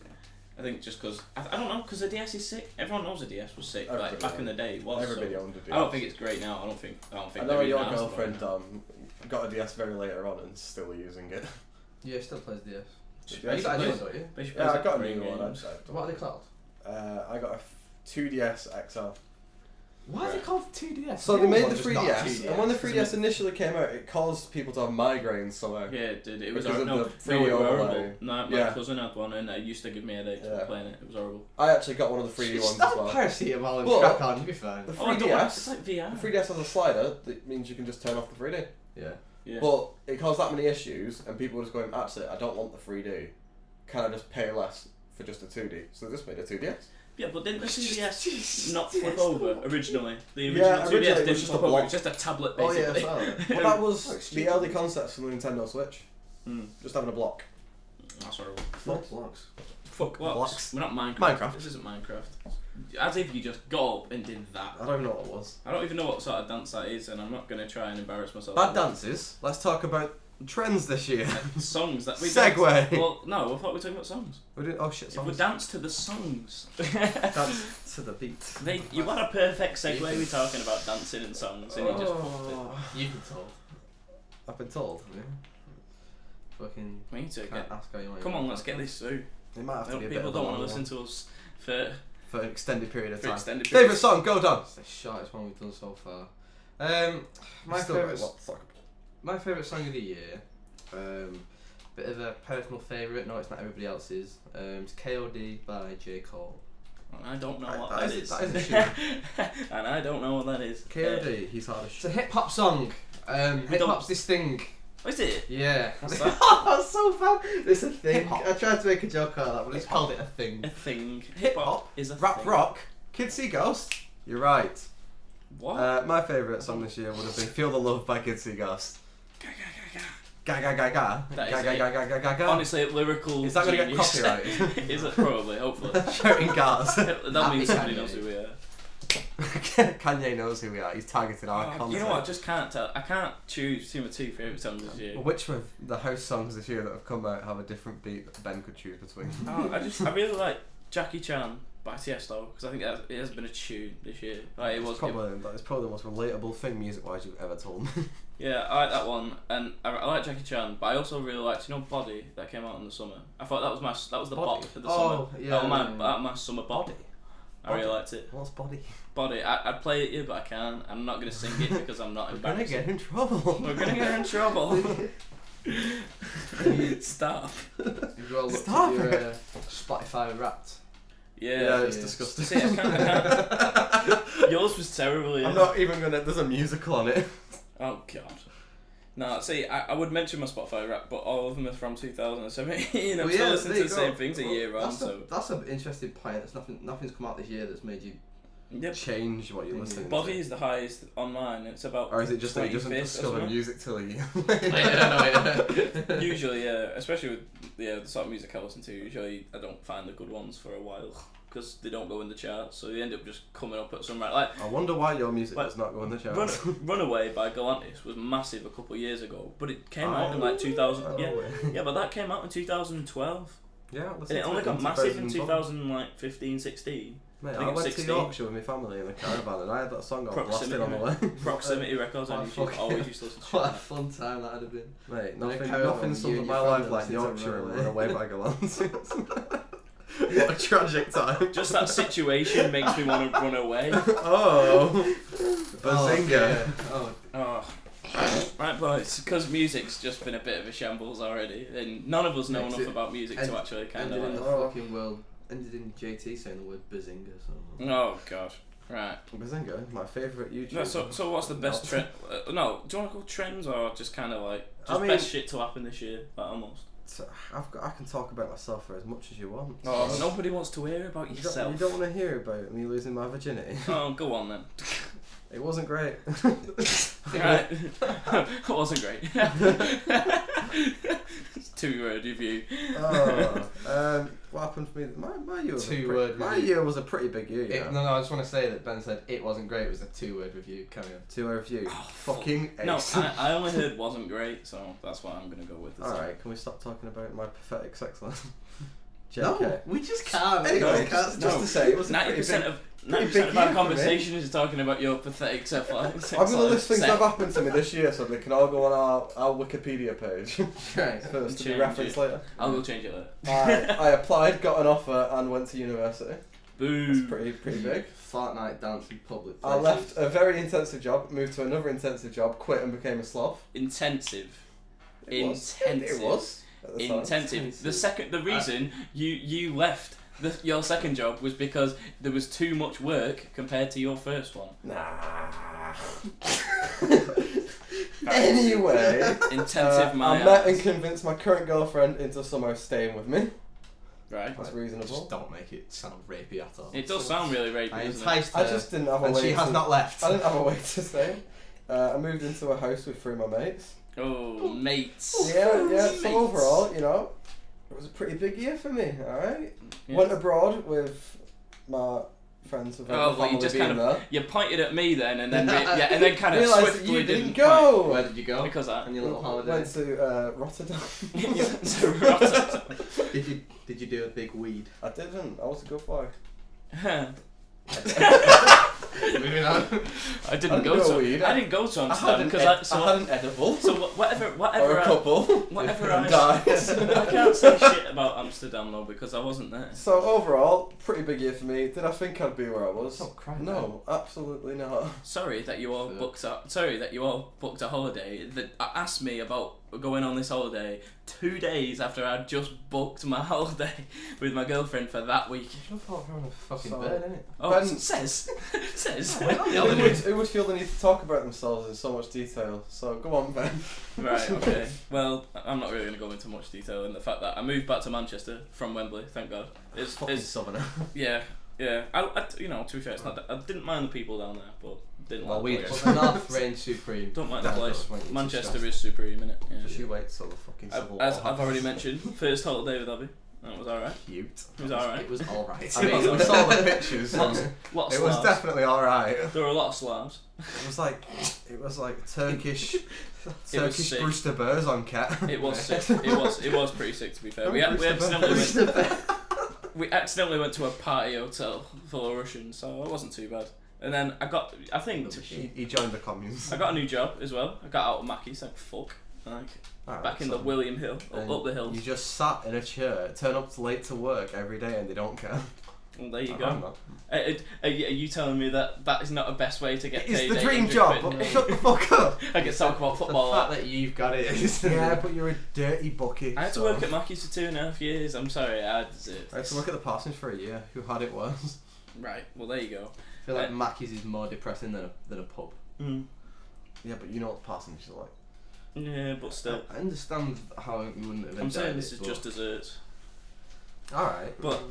I think just because I don't know because the DS is sick. Everyone knows the DS was sick. Like Everybody back in the day, it was. Everybody so owned a DS. I don't think it's great now. I don't think. I know they're your even asked about girlfriend it now. got a DS very later on and still using it. Yeah, it still plays DS. She Yeah, You got a basically- new one, don't you? basically Yeah, I plays got a like new 3 one. games. What are they called? I got a 2DS XL. Why are they called 2DS? So they made One the just not 3DS, and when the 3DS initially came out, it caused people to have migraines somehow. Yeah, it did. It was Because of horrible. the No, free it was overlay. horrible. No, my Yeah. cousin had one and it used to give me headaches Yeah. when playing it. It was horrible. I actually got one of the 3D ones as Stop well. paracetamol and But- crack on, you'll be fine. The Oh, I don't like, it's 3DS, like VR. the 3DS has a slider that means you can just turn off the 3D. Yeah. Yeah. But it caused that many issues, and people were just going, actually, I don't want the 3D. Can I just pay less for just a 2D? So they just made a 2DS. Yeah, but didn't the 3DS not flip over originally? The original Yeah, 2DS originally it was didn't just flip a over, block. it's just a tablet Oh, yeah, basically. I saw that. But that Oh, was it's the stupid. early concepts from the Nintendo Switch. Mm, Just having a block. that's horrible. Fuck blocks. Fuck blocks. Blocks. We're not Minecraft. Minecraft. This isn't Minecraft. As if you just got up and did that. I don't even know what it was. I don't even know what sort of dance that is, and I'm not going to try and embarrass myself. Bad dances. Let's talk about trends this year. Songs that we Segue. danced- Well, no, I thought we were talking about songs. We did. Oh shit! We Songs. dance to the songs. Dance to the beat. You had a perfect segue. We're talking about dancing and songs, and you just fucked it. Oh, You've been told. I've been told. Yeah. fucking We need to can't ask how you want. Come on, let's get this through. It might have to be a bit People of a don't want long to listen one. to us for For an extended period of time. extended Favourite periods. song, go Don. It's the shortest one we've done so far. My Still got favourite, a lot to talk about. my favourite song of the year. Bit of a personal favourite. No, it's not everybody else's. It's K.O.D. by J. Cole. And I don't know what That that is is. a- that is a And I don't know what that is. K.O.D. He's hard as It's a shit. hip hop song. Hip hop's this thing. What is it? Yeah. What's that? That's so bad. It's a thing. Hip-hop. I tried to make a joke out of that, but it's Hip-hop. called it a thing. A thing. Hip Hip-hop hop is a Rap thing. rock. Kids See Ghost. You're right. What? My favourite song this year would have been Feel the Love by Kids See Ghost. Ga, ga, ga, ga. Ga ga ga ga. That Ga is ga it. ga ga ga ga ga. Honestly, lyrical. Is that gonna get genius. copyrighted? Is it? Probably, hopefully. Shouting cars. That means somebody Kanye. knows who we are. Kanye knows who we are. He's targeted our content. You know what? I just can't tell. I can't choose two of my two favourite songs this year. Which of the house songs this year that have come out have a different beat that Ben could choose between? I really like Jackie Chan by Tiesto because I think it has been a tune this year. Like it was. That's probably the most relatable thing music-wise you've ever told me. Yeah, I like that one, and I like Jackie Chan, but I also really liked Body that came out in the summer. I thought that was the Body? bop of the Oh, summer. yeah, That was yeah. my summer bop. Body? I really liked it. What's Body? Body. I'd play it here, but I can't. I'm not gonna sing it because I'm not We're gonna embarrassed. get in trouble. We're gonna get in trouble. Stop. You've all looked Stop at your it. Spotify Wrapped. Yeah. it's yeah. disgusting. See, I can't. Yours was terrible. Yeah. I'm not even gonna. There's a musical on it. Oh god. No, see, I would mention my Spotify rap, but all of them are from 2017. I'm Well, still yeah, listening there to the you go. same things a year on, That's so. that's an interesting point. There's nothing's come out this year that's made you. Yep. Change what you're listening Body to. is the highest on mine. It's about. Or is it just that he 25th doesn't or discover something. music till a year? Usually, yeah, especially with the sort of music I listen to. Usually, I don't find the good ones for a while because they don't go in the charts, so they end up just coming up at some right. Like I wonder why your music Like, does not go in the charts. Runaway by Galantis was massive a couple of years ago, but it came out in like 2000. Yeah, yeah, but that came out in 2012, Yeah, and it only got massive in 2015, 16. Mate, I I think it was went to 16. Yorkshire with my family in a caravan and I had that song on blasted on the way. Proximity Records on YouTube. Always used to listen to What a it. fun time that would have been. Mate, In a nothing caravan, sums you up and my your life family like listening to Yorkshire and Runaway. Run Away by Galantis. What a tragic time. Just that situation makes me want to run away. Oh, Bazinga. Oh, Oh. Right, boys, because music's just been a bit of a shambles already, and none of us know Makes enough it- about music and- to actually kind ended in of. the Oh. fucking world. Ended in JT saying the word bazinga. So. Oh god. Right. Bazinga, my favourite YouTuber. No, so what's the best trend? No, do you want to go trends or just kind of like I just mean- best shit to happen this year? Like almost. So, I can talk about myself for as much as you want. Oh, So- nobody wants to hear about You yourself. don't want to hear about me losing my virginity. Oh, go on then. It wasn't great. Right. It wasn't great. It's 2-word review. What happened for me? My year was Two-word my review. year was a pretty big year. You know? No, I just want to say that Ben said it wasn't great. It was a 2-word review. Carry on. 2-word review. Fucking ace. No, I only heard wasn't great, so that's what I'm gonna go with. Alright, can we stop talking about my pathetic sex life? No, JK. we just can't. Anyway, Podcast. just to say, it was a 90% of pretty 90% big of our year for me. conversation is talking about your pathetic sex life. I'm gonna list things that have happened to me this year so they can all go on our Wikipedia page Right. for us to be Change referenced it. later. I'll go change it later. I applied, got an offer, and went to university. Boo. That's pretty big. Fortnite dance in public I places. left a very intensive job, moved to another intensive job, quit and became a sloth. Intensive. It was. Intensive. It was. At the time. Intensive. The reason you left your second job was because there was too much work compared to your first one. Nah. Anyway, Intensive. I met and convinced my current girlfriend into somehow staying with me. Right. That's reasonable. Just don't make it sound rapey at all. It does sound really rapey, I doesn't it? enticed her, I just didn't have a and way she has to- not left. I didn't have a way to stay. I moved into a house with 3 of my mates. Oh, mates. Yeah. Mates. So overall, you know, it was a pretty big year for me. All right. Yeah. Went abroad with my friends with Oh, my well, family you just being kind of there. you pointed at me then, and then and then kind of Realised that swiftly you didn't point. go. Where did you go? Because I On your little holiday. Went to Rotterdam. So Rotterdam. Did you do a big weed? I didn't. I was a good boy. Moving on. I didn't go to Amsterdam because I had an edible. So whatever Or a couple. whatever I died. I can't say shit about Amsterdam though because I wasn't there. So overall, pretty big year for me. Did I think I'd be where I was? Oh, crap, no, absolutely not. Sorry that you all booked a holiday that asked me about going on this holiday 2 days after I'd just booked my holiday with my girlfriend for that week. I thought we were on a fucking So- bird, innit? Oh, Ben- says. Who would feel the need to talk about themselves in so much detail? So go on, Ben. Right, okay. Well, I'm not really going to go into much detail in the fact that I moved back to Manchester from Wembley, thank God. It's southerner. yeah. I, to be fair, it's not that, I didn't mind the people down there, but didn't Well, like we the place. the North reigns supreme. Don't mind the That place. does make you Manchester stressed. is supreme, innit? Yeah. Just you wait till the fucking civil war As I've already happens. mentioned, first holiday with Abby. That was alright. Cute. It was alright. It was alright. I mean, we saw the pictures. And Lots it of was Slavs. definitely alright. There were a lot of Slavs. It was like Turkish sick. Brewster Burrs on cat. It was sick. It was pretty sick to be fair. We accidentally went to a party hotel full of Russians, so it wasn't too bad. And then He joined the communes. I got a new job as well. I got out of Mackey's, like fuck. Like Alright, back in the so- William Hill, and up the hill. You just sat in a chair, turn up late to work every day, and they don't care. Well, there you I'm go. not. Are you telling me that is not the best way to get paid? It's the dream 800 job. quid? But shut the fuck up. I get to talk about The football. fact that you've got it is. Yeah, but you're a dirty bucket. I had to so- work at Mackey's for 2.5 years. I'm sorry, I deserve I had to work at the parsonage for a year. Who had it worse? Right, well there you go. I feel like Mackey's is more depressing than a pub. Mm. Yeah, but you know what the parsonage is like. Yeah, but still. I understand how you wouldn't have I'm enjoyed saying it, this is but just desserts. Alright. But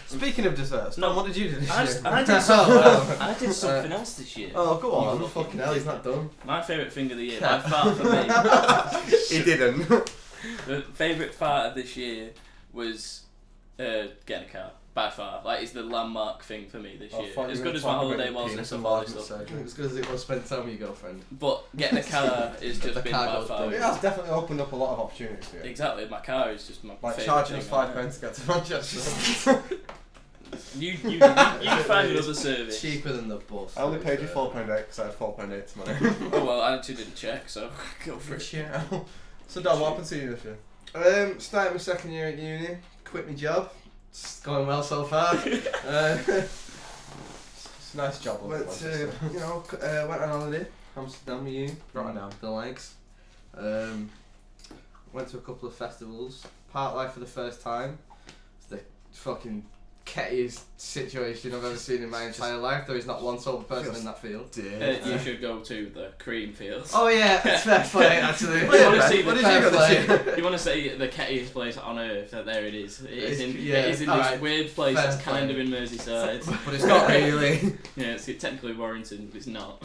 Speaking of desserts, No, what did you do this year? I did something. I did something else this year. Oh, go on. Oh, fucking hell, he's not done. My favourite thing of the year, by far for me, He didn't. the favourite part of this year was getting a car. By far, like it's the landmark thing for me this year. As good as my holiday was and stuff like this stuff. As good as it was spending time with your girlfriend. But getting a car is just The been car by goes far. through. It has definitely opened up a lot of opportunities for you. Exactly, my car is just my Like favourite charging us thing, £5 right? to get to Manchester. You find another service. Cheaper than the bus. I only paid you £4.8 because I had £4.8 to money. Oh well, I actually didn't check, so go for it. Yeah. So Dom, what happened to you this year? Started my second year at uni, quit my job. It's going well so far. It's a nice job. Went on holiday, Amsterdam with you, Rotterdam. the legs. Went to a couple of festivals. Parklife for the first time. It's the fucking kettiest situation I've ever seen in my entire life. There is not one sober person in that field. You should go to the cream fields. Oh yeah, it's fair play actually. You want to see What the did you go fair to play. You want to say the kettiest place on earth? That there it is. It is in this alright, weird place fair that's kind play. of in Merseyside. But it's not really. Yeah, it's technically Warrington, but it's not.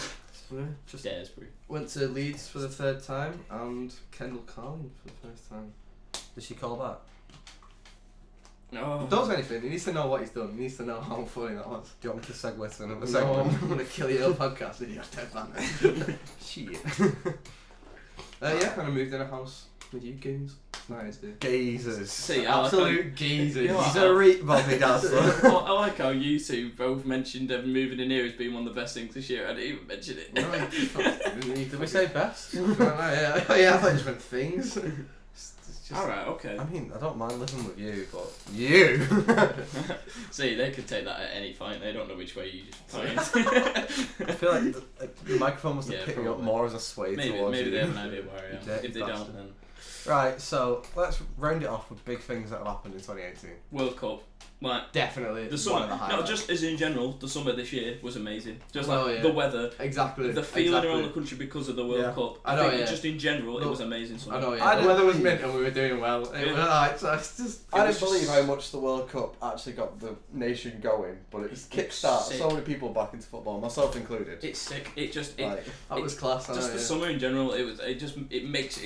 Just Daresbury. Went to Leeds for the third time and Kendall Carling for the first time. Did she call back? No. Don't say anything. He needs to know what he's done. He needs to know how funny that was. Do you want me to segue to another No, segment? I'm gonna kill your podcast with your dead man. Shit. Yeah, and I moved in a house with you goons. Nice, dude. Geezers. See, I like how, Absolute geezers. You know what? He's a reet Bobby Dazzler. I like how you two both mentioned moving in here as being one of the best things this year. I didn't even mention it. No, Did we say best? yeah, I thought you just meant things. It's just, Alright, okay. I mean, I don't mind living with you, but you. See, they could take that at any point. They don't know which way you just point. I feel like the microphone must have Yeah, picked me up probably. more as a sway maybe towards maybe you. they have an idea where I am. Dirty If they bastard. don't, then Right, so let's round it off with big things that have happened in 2018. World Cup. Like Definitely. the one summer, of the no, highlights. just as in general, the summer this year was amazing. Just Oh, like yeah. the weather, Exactly. the feeling exactly. around the country because of the World Yeah. Cup. I know, think yeah. just in general, it Look, was amazing summer. I know, I yeah. The didn't weather was believe- mint and we were doing well. It Yeah. was alright, so it's just. I was didn't believe just- how much the World Cup actually got the nation going, but it's kickstarted sick. so many people back into football, myself included. It's sick. It just Like, That was class, I know, just the yeah. summer in general. It makes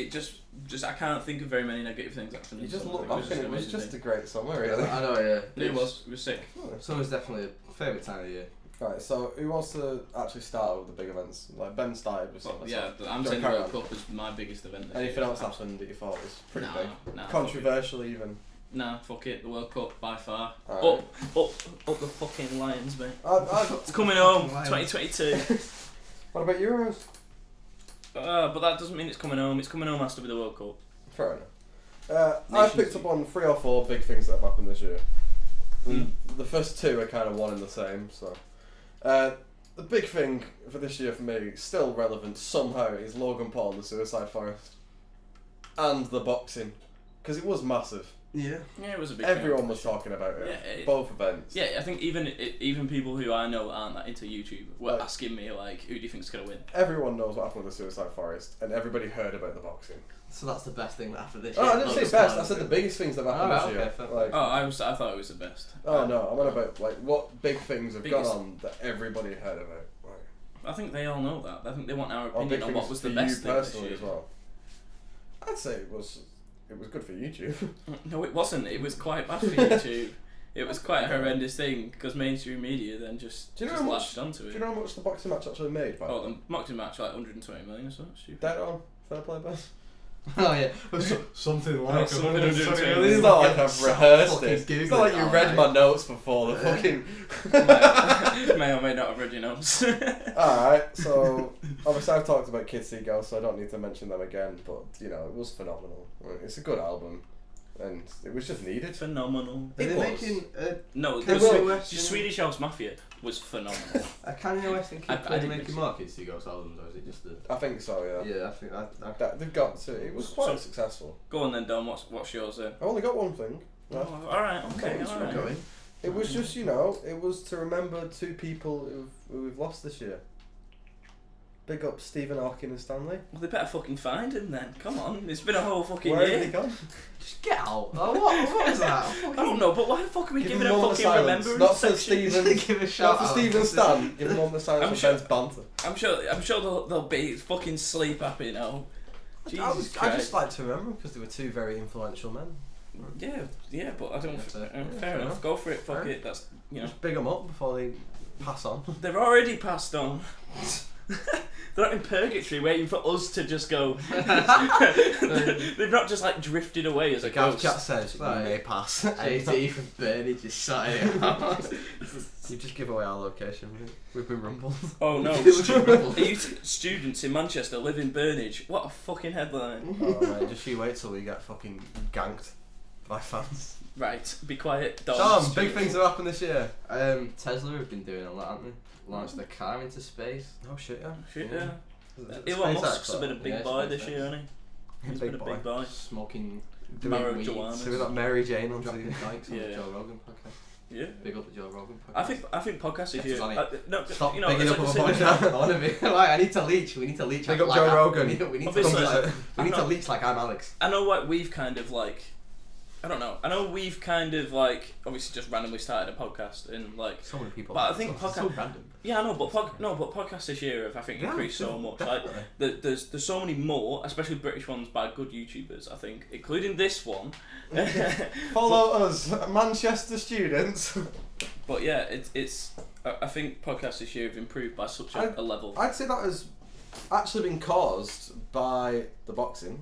I can't think of very many negative things happening. you in just summer. look back and it was amazing just a thing. great summer, really. I know, yeah. It was sick. Summer's definitely a favourite time of year. Right, so who wants to actually start with the big events? Like Ben started with Well, something. yeah, so I'm do saying the carry World on. Cup was my biggest event. This Anything year. else happened that you thought was pretty Nah, big? nah, Controversial even. Nah, fuck it. The World Cup by far. Alright. Up the fucking Lions, mate. I've It's coming home. Lions. 2022. What about Euros? But that doesn't mean it's coming home. It's coming home has to be the World Cup. Fair enough. I've Nations picked League. up on 3 or 4 big things that have happened this year. The first 2 are kind of one and the same. So, the big thing for this year for me, still relevant somehow, is Logan Paul and the Suicide Forest, and the boxing, because it was massive. Yeah. Yeah, it was a big Everyone thing. was talking about it. Yeah, Both events. Yeah, I think even people who I know aren't that into YouTube were Like- asking me like, who do you think's gonna win? Everyone knows what happened with the Suicide Forest, and everybody heard about the boxing. So that's the best thing that happened this Oh, year. I didn't say best. I said the biggest things that have happened Alright, this year. okay, fair. Like, I thought it was the best. oh no, I'm on about like what big things have Biggest- gone on that everybody heard about. Like, I think they all know that. I think they want our or opinion big on things what was for the you best thing this personally year. as well. I'd say it was good for YouTube. No, it wasn't. It was quite bad for YouTube. It was quite a horrendous thing because mainstream media then just Do you know just how much- latched onto Do it. you know how much the boxing match actually made? By Oh, the the boxing match like 120 million or something. Stupid. dead on. Fair play, best. Oh yeah, something like something it. It's not like I've rehearsed it. It's not like you read my notes before the fucking. May or may not have read your notes. Alright, so obviously I've talked about Kid See Ghost, so I don't need to mention them again, but you know, it was phenomenal. It's a good album, and it was just needed. Phenomenal. Are It they was. making No, Kanye the West and- Swedish House Mafia was phenomenal. a Kanye West and I Kid Cudi didn't making think more Kids See Ghost albums, or is it just the? I think so, yeah. Yeah, I think They've got to. It was quite So- successful. Go on then, Dom. What's yours then? I only got one thing. left. Oh, all right. Okay. It's All right. going. It was just, you know, it was to remember 2 people who we've lost this year. Big up Stephen Hawking and Stanley. Well, they better fucking find him then. Come on. It's been a whole fucking Where year. have they gone? Just get out. Oh, what was that? I don't know, but why the fuck are we Give giving him a a moment of fucking silence. remembrance Not for section? Stephen. Give a Not shout for out. Stephen Stan. Give him a moment of silence I'm for sure- Ben's banter. I'm sure they'll be fucking sleep happy now. Jesus I Christ. just like to remember because they were 2 very influential men. Yeah, but I don't. Yeah, fair. Fair Fair enough. enough. Go for it. Fuck Fair. it. That's Just big them up before they pass on. They're already passed on. They're not in purgatory waiting for us to just go. They've not just like drifted away as a Gaff ghost. Chat says Right. you may pass. JT from Bernie just sat here. You just give away our location. We've been rumbled. Oh no! Rumbled. Students in Manchester live in Burnage. What a fucking headline! Oh, mate, just you wait till we get fucking ganked by fans. Right, be quiet. Dom, Dom, big things have happened this year. Tesla have been doing a lot, haven't they? Launched a car into space. Oh shit, yeah. Shit, yeah. Is it Elon SpaceX, Musk's though? been a big Yeah, boy this SpaceX. year, hasn't he? He's been a big boy. Smoking Marijuana. weeds. So we got Mary Jane on Dropping TV. dikes on Yeah. the Joe Rogan podcast. Yeah. Big up the Joe Rogan podcast. I think podcast is Get here. us on it. No, Stop you know, bigging it's up like on the a same- podcast. I want to be like, I need to leech. We need to leech. Big like up Joe I'm- Rogan. We need to Obviously, leech. We need to I'm leech like I'm Alex. I know what we've kind of like. I don't know. I know we've kind of like obviously just randomly started a podcast and like. So many people. But I think so podcast- random. Yeah, I know, but podcasts this year have I think increased so much. Like, definitely. there's so many more, especially British ones by good YouTubers. I think, including this one. Follow us, Manchester students. But yeah, it's. I think podcasts this year have improved by such a level. I'd say that has actually been caused by the boxing.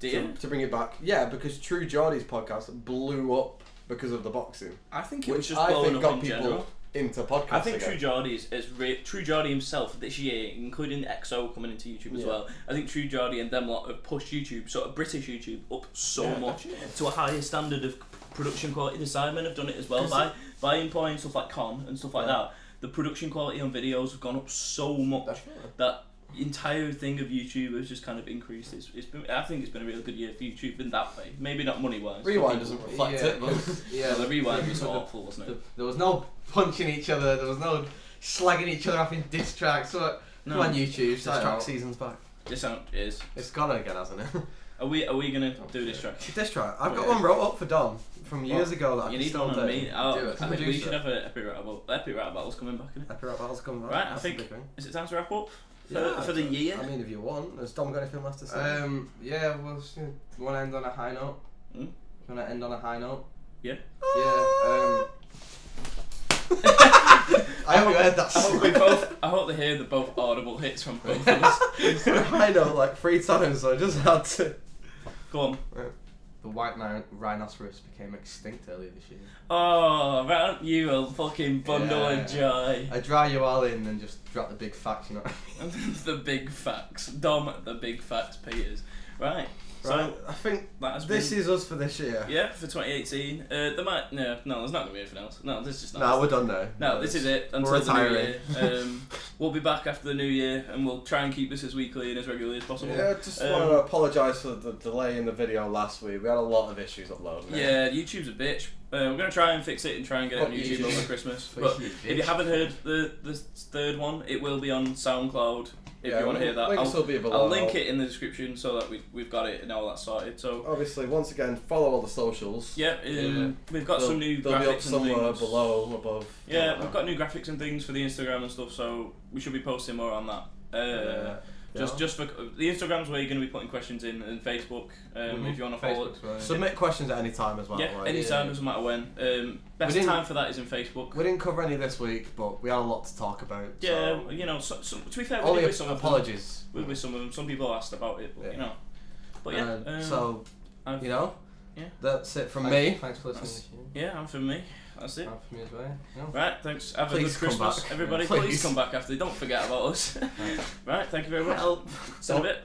Do you? To bring it back, yeah, because True Geordie's podcast blew up because of the boxing, I think it was which just I blowing think up got in people general. into podcasts. I think again. True Geordie is True Geordie himself this year, including XO coming into YouTube as Yeah. well. I think True Geordie and them lot have pushed YouTube, sort of British YouTube, up so much to a higher standard of production quality. The Sidemen have done it as well by employing stuff like Con and stuff like that. The production quality on videos have gone up so much that entire thing of YouTube has just kind of increased. It's been, I think it's been a really good year for YouTube in that way. Maybe not money wise. Rewind doesn't reflect it, but Yeah, The Rewind was awful, wasn't it? There was no punching each other. There was no slagging each other off in diss tracks. So, come on, YouTube. this track season's back. This sound is. It's gone again, hasn't it? Are we gonna do this track? This track, I've got one wrote up for Dom from years ago that I You can need still one on do. me. Do it. I think we Producer. should have a epic rap battles coming back in it. Epic Rap Battles coming back. Right, I That's think- a big thing. Is it time to wrap up Yeah, for the year? I mean, if you want, has Dom got anything left to say? Yeah, well, you want to end on a high note? Hmm? You want to end on a high note? Yeah. Yeah. I hope you heard that. I hope they hear the both audible hits from both of us. I know, like 3 times, so I just had to. Go on. The the white rhinoceros became extinct earlier this year. Oh, aren't you a fucking bundle of joy? I dry you all in and just drop the big facts, you know what I mean? The big facts. Dom, the big facts, Peters. Right. Right, So, I think this is us for this year. Yeah, for 2018. There might... No, there's not going to be anything else. No, this is just not... No, we're done now. No, this is it until the new year. We'll be back after the new year and we'll try and keep this as weekly and as regularly as possible. Yeah, just want to apologise for the delay in the video last week. We had a lot of issues uploading it. Yeah, YouTube's a bitch. We're going to try and fix it and try and get it on YouTube over Christmas. But if you haven't heard the third one, it will be on SoundCloud. If you want to hear that, links will be below. I'll link it in the description so that we've got it and all that sorted. So obviously, once again, follow all the socials. Yeah, we've got some new they'll be up graphics somewhere and things. below, above. Yeah, we've got new graphics and things for the Instagram and stuff, so we should be posting more on that. Just for the Instagram's where you're going to be putting questions in, and Facebook if you want to follow it. Submit questions at any time as well. Yeah, anytime, doesn't matter when. Best time for that is in Facebook. We didn't cover any this week, but we had a lot to talk about. Yeah, so. you know, to be fair, we only did with some apologies. With some of them, some people asked about it, but, you know. But yeah, so you know, yeah, that's it from me. Thanks for listening. Yeah, and from me. That's it. And from me as well. Yeah. Right, thanks. Have a good Please come Christmas, back. everybody. Please. Please come back after. Don't forget about us. Right, thank you very much. See you in a bit.